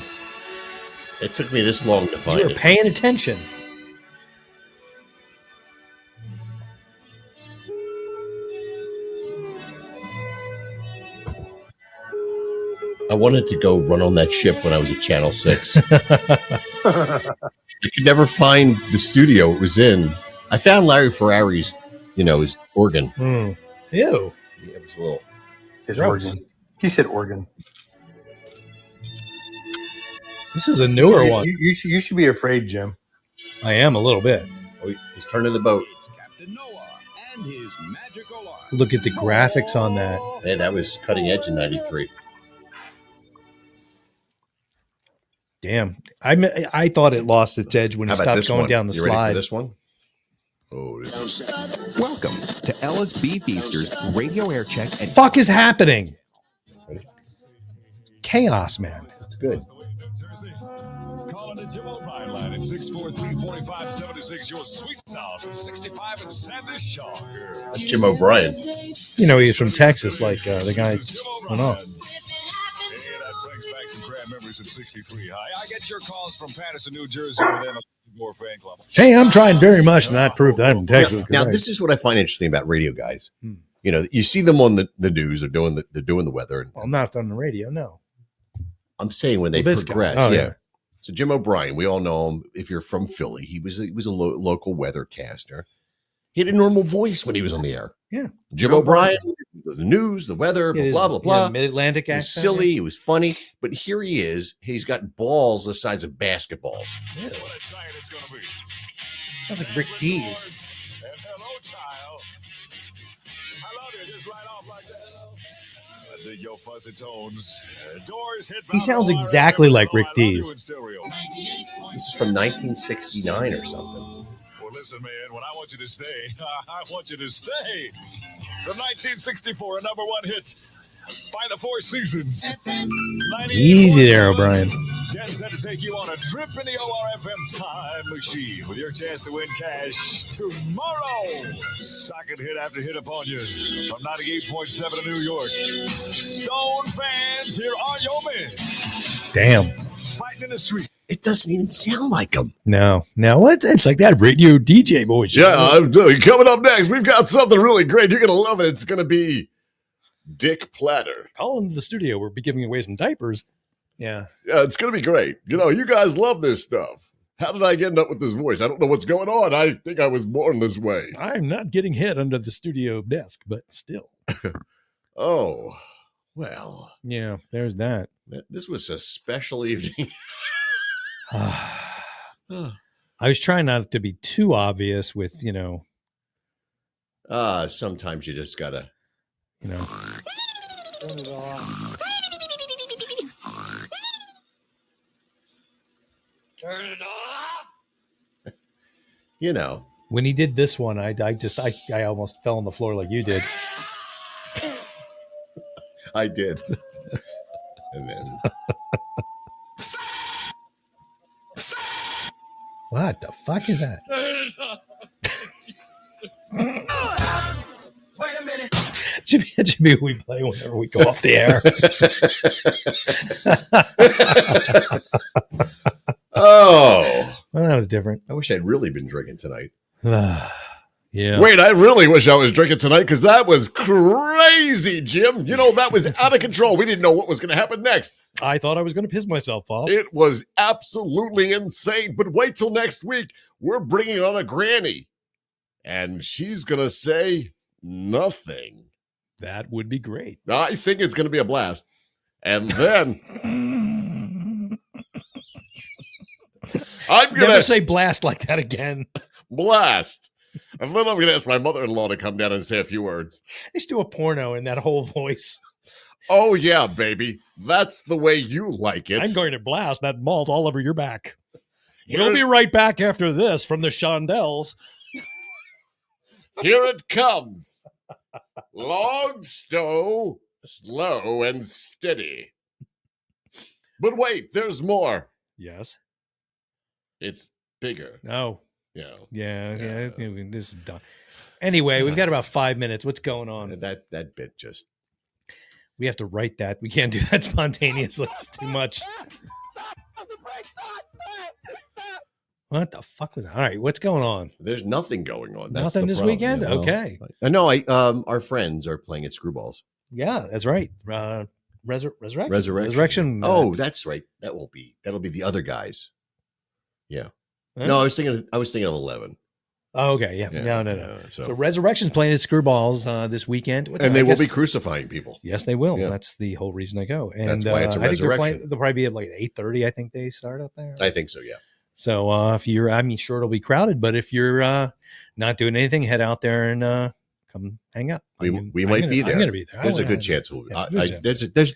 It took me this long to find You were it. paying attention. I wanted to go run on that ship when I was at Channel 6. I could never find the studio it was in. I found Larry Ferrari's, his organ. Ew. It was a little. His Gross. organ. He said organ. This is a newer one. You should be afraid, Jim. I am a little bit. Oh, he's turning the boat. Look at the graphics on that. Man, that was cutting edge in 93. Damn. I thought it lost its edge when How it about stopped this going one? down the You ready slide. for this one? Oh, it is. Welcome to Ellis B. Feaster's radio air check. And Fuck is happening? Chaos, man. It's good. Calling the Jim O'Brien line at 643-4576. Your sweet sound from 65 and Sanders Shaw. That's Jim O'Brien. You know, he's from Texas, like the guy just went off. Hey, that brings back some grand memories of 63 high. I get your calls from Patterson, New Jersey, and then a Gore fan club. Hey, I'm trying very much to not prove that I'm from Texas. Now, this is what I find interesting about radio guys. You see them on the news. They're doing the weather. And I'm not on the radio, no. I'm saying when they Well, this guy. progress. Oh, yeah. yeah. So Jim O'Brien, we all know him. If you're from Philly, he was a local weathercaster. He had a normal voice when he was on the air. Yeah. Jim O'Brien, the news, the weather, blah, blah, blah. Mid-Atlantic It was accent. silly. It was funny. But here he is. He's got balls the size of basketballs. Yeah. What a giant it's going to be. Sounds like Rick Dees. And hello, child. I love you. Just right off like that. I dig your fuzzy tones. Doors hit. He sounds exactly like Rick Dees. This is from 1969 or something. Well, listen, man, when I want you to stay, I want you to stay. From 1964, a number one hit by the Four Seasons. Easy there, O'Brien. Get set to take you on a trip in the ORFM time machine with your chance to win cash tomorrow. Socket hit after hit upon you from 98.7 in New York. Stone fans, here are your men. Damn. Fighting in the street. It doesn't even sound like him. No. Now what? It's like that radio DJ voice. Coming up next, we've got something really great. You're going to love it. It's going to be Dick Platter. Call into the studio. We'll be giving away some diapers. Yeah. Yeah, it's going to be great. You guys love this stuff. How did I end up with this voice? I don't know what's going on. I think I was born this way. I'm not getting hit under the studio desk, but still. Oh, well. Yeah, there's that. This was a special evening. I was trying not to be too obvious with, Sometimes you just got to. Turn it off. Turn it off. When he did this one, I almost fell on the floor like you did. I did. And then. What the fuck is that? Wait a minute. It should be we play whenever we go off the air. Oh. Well, that was different. I wish I'd really been drinking tonight. Yeah. Wait, I really wish I was drinking tonight because that was crazy, Jim. That was out of control. We didn't know what was going to happen next. I thought I was going to piss myself, Paul. It was absolutely insane. But wait till next week. We're bringing on a granny. And she's going to say nothing. That would be great. I think it's going to be a blast. And then I'm going Never to say blast like that again. blast. And then I'm going to ask my mother-in-law to come down and say a few words. Let's do a porno in that whole voice. Oh, yeah, baby. That's the way you like it. I'm going to blast that malt all over your back. We'll be right back after this from the Shondells. Here it comes. Long stow, slow and steady. But wait, there's more. Yes. It's bigger. No. Yeah. Yeah. This is done. Anyway, we've got about 5 minutes. What's going on? That bit just. We have to write that. We can't do that spontaneously. It's too much. What the fuck was that? All right, what's going on? There's nothing going on. That's Nothing the this problem, weekend? you know? Okay. No, our friends are playing at Screwballs. Yeah, that's right. Resurrection. Resurrection. Oh, that's right. That'll be the other guys. Yeah. Huh? No, I was thinking of 11. Oh, okay. Yeah. No. So So Resurrection's playing at Screwballs this weekend. and they will be crucifying people. Yes, they will. Yeah. That's the whole reason I go. And That's why it's a I think resurrection. they'll probably be at like 8:30. I think they start up there. I think so. Yeah. So if you're, sure it'll be crowded, but if you're not doing anything, head out there and come hang out. We might be there. I'm going to be there. There's a good chance. There's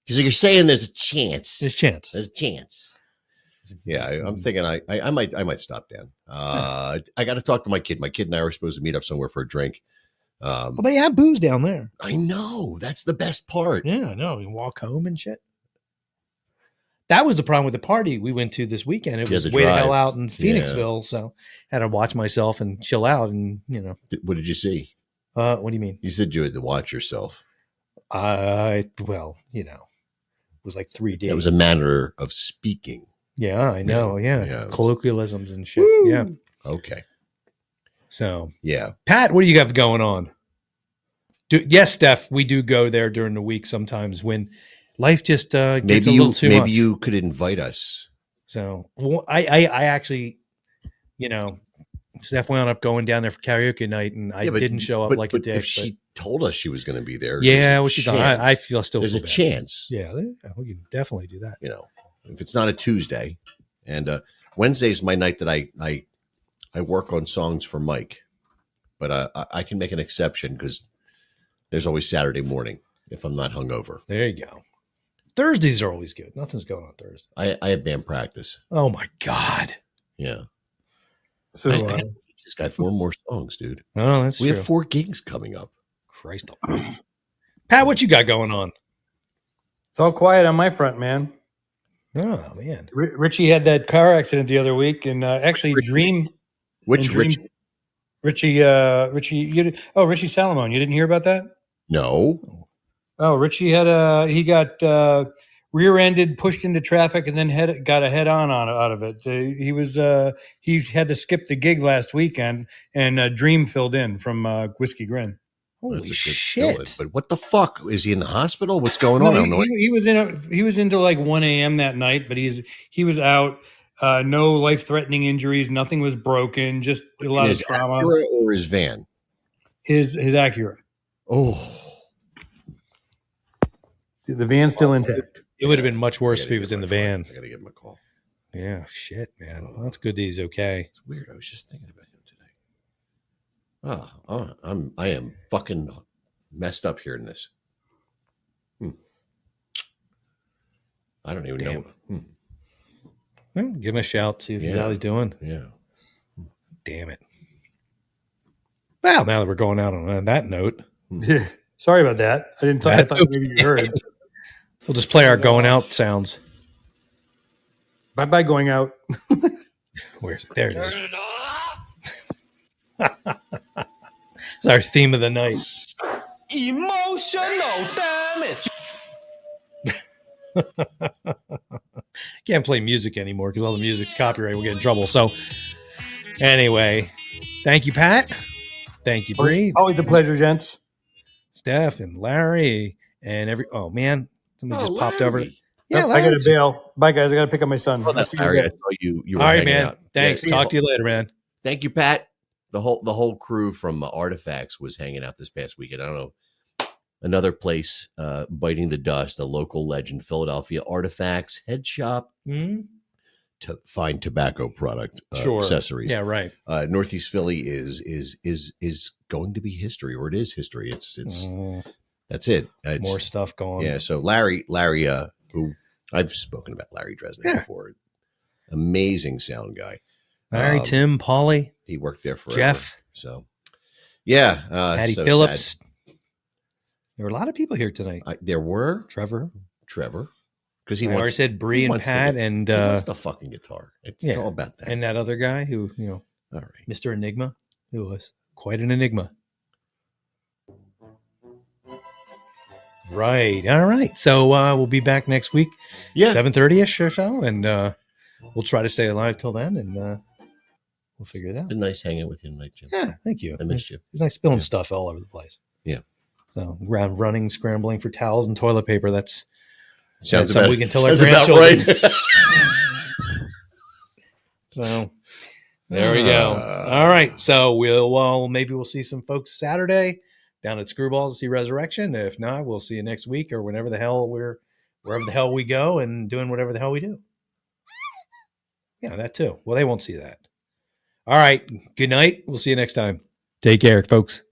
because you're saying there's a chance. There's a chance. There's a chance. Yeah, I'm thinking I might stop down. I got to talk to my kid. My kid and I were supposed to meet up somewhere for a drink. Well, they have booze down there. I know. That's the best part. Yeah, I know. You can walk home and shit. That was the problem with the party we went to this weekend. It was the way the drive. hell out in Phoenixville, so had to watch myself and chill out. And What did you see? What do you mean? You said you had to watch yourself. It was like 3 days. That was a manner of speaking. Yeah, I know. Yeah. Colloquialisms and shit. Woo! Yeah. Okay. So, yeah. Pat, what do you got going on? Yes, Steph, we do go there during the week sometimes when life just gets a little too much. Maybe you could invite us. So I actually, Steph wound up going down there for karaoke night, and I didn't show up like a dick. If she told us she was going to be there, yeah, well, she done. I feel still. There's a bad. chance. Yeah, we can definitely do that. If it's not a Tuesday, and Wednesday's my night that I work on songs for Mike, but I can make an exception because there's always Saturday morning if I'm not hungover. There you go. Thursdays are always good. Nothing's going on Thursday. I have band practice. Oh my God. Yeah. So I just got 4 more songs, dude. Oh, that's we true. have 4 gigs coming up. Christ almighty. Pat, what you got going on? It's all quiet on my front, man. Oh man, Richie had that car accident the other week, and actually, Dream. Which Richie? Richie Salomon. You didn't hear about that? No. Oh, Richie he got rear-ended, pushed into traffic, and then got a head-on out of it. He had to skip the gig last weekend, and Dream filled in from Whiskey Grin. Holy shit! But what the fuck is he in the hospital? What's going on? I don't know. He was into like 1 a.m. that night, but he was out. No life-threatening injuries. Nothing was broken. Just a lot of trauma. Acura or his van? His Acura. Oh, the van's still intact. It would have been much worse if he was in the van. I gotta give him a call. Yeah, shit, man. Well, that's good that he's okay. It's weird. I was just thinking about him today. I am fucking messed up hearing this. I don't even know. Well, give him a shout, see how he's doing. Yeah. Damn it. Well, now that we're going out on that note. Yeah. Sorry about that. I didn't. I thought maybe you heard. We'll just play our going out sounds. Bye going out. Where's it? There it is. It's our theme of the night. Emotional damage. Can't play music anymore because all the music's copyright. We'll get in trouble. So, anyway, thank you, Pat. Thank you, Bree. Always a pleasure, gents. Steph and Larry and oh man, somebody just popped over. Yeah, I got to bail. Bye, guys. I got to pick up my son. Larry, I saw you. You were all right, hanging man. out. Thanks. Yeah, Talk to you later, man. Thank you, Pat. The whole crew from Artifacts was hanging out this past weekend. I don't know. another place biting the dust, a local legend, Philadelphia Artifacts Head Shop. To find tobacco product accessories. Yeah, right. Northeast Philly is going to be history, or it is history. It's that's it. It's more stuff going. Yeah. So Larry, who I've spoken about Larry Dresden before, amazing sound guy. Larry, Tim, Paulie, he worked there forever. Jeff. So yeah, Patty so Phillips. sad. There were a lot of people here tonight. There were Trevor. Because he already said Bree and Pat and he wants the fucking guitar. It's all about that. And that other guy who, all right, Mr. Enigma, who was quite an enigma. Right. All right. So we'll be back next week. 7:30ish or so, and we'll try to stay alive till then, and we'll figure it out. Been nice hanging with you tonight, Jim. Yeah, thank you. I missed you. It's nice spilling stuff all over the place. Yeah. So running, scrambling for towels and toilet paper. That's sounds something about, we can tell our about grandchildren. right. So there we go. All right. So maybe we'll see some folks Saturday down at Screwballs to see Resurrection. If not, we'll see you next week or wherever the hell we go and doing whatever the hell we do. Yeah, that too. Well, they won't see that. All right. Good night. We'll see you next time. Take care, folks.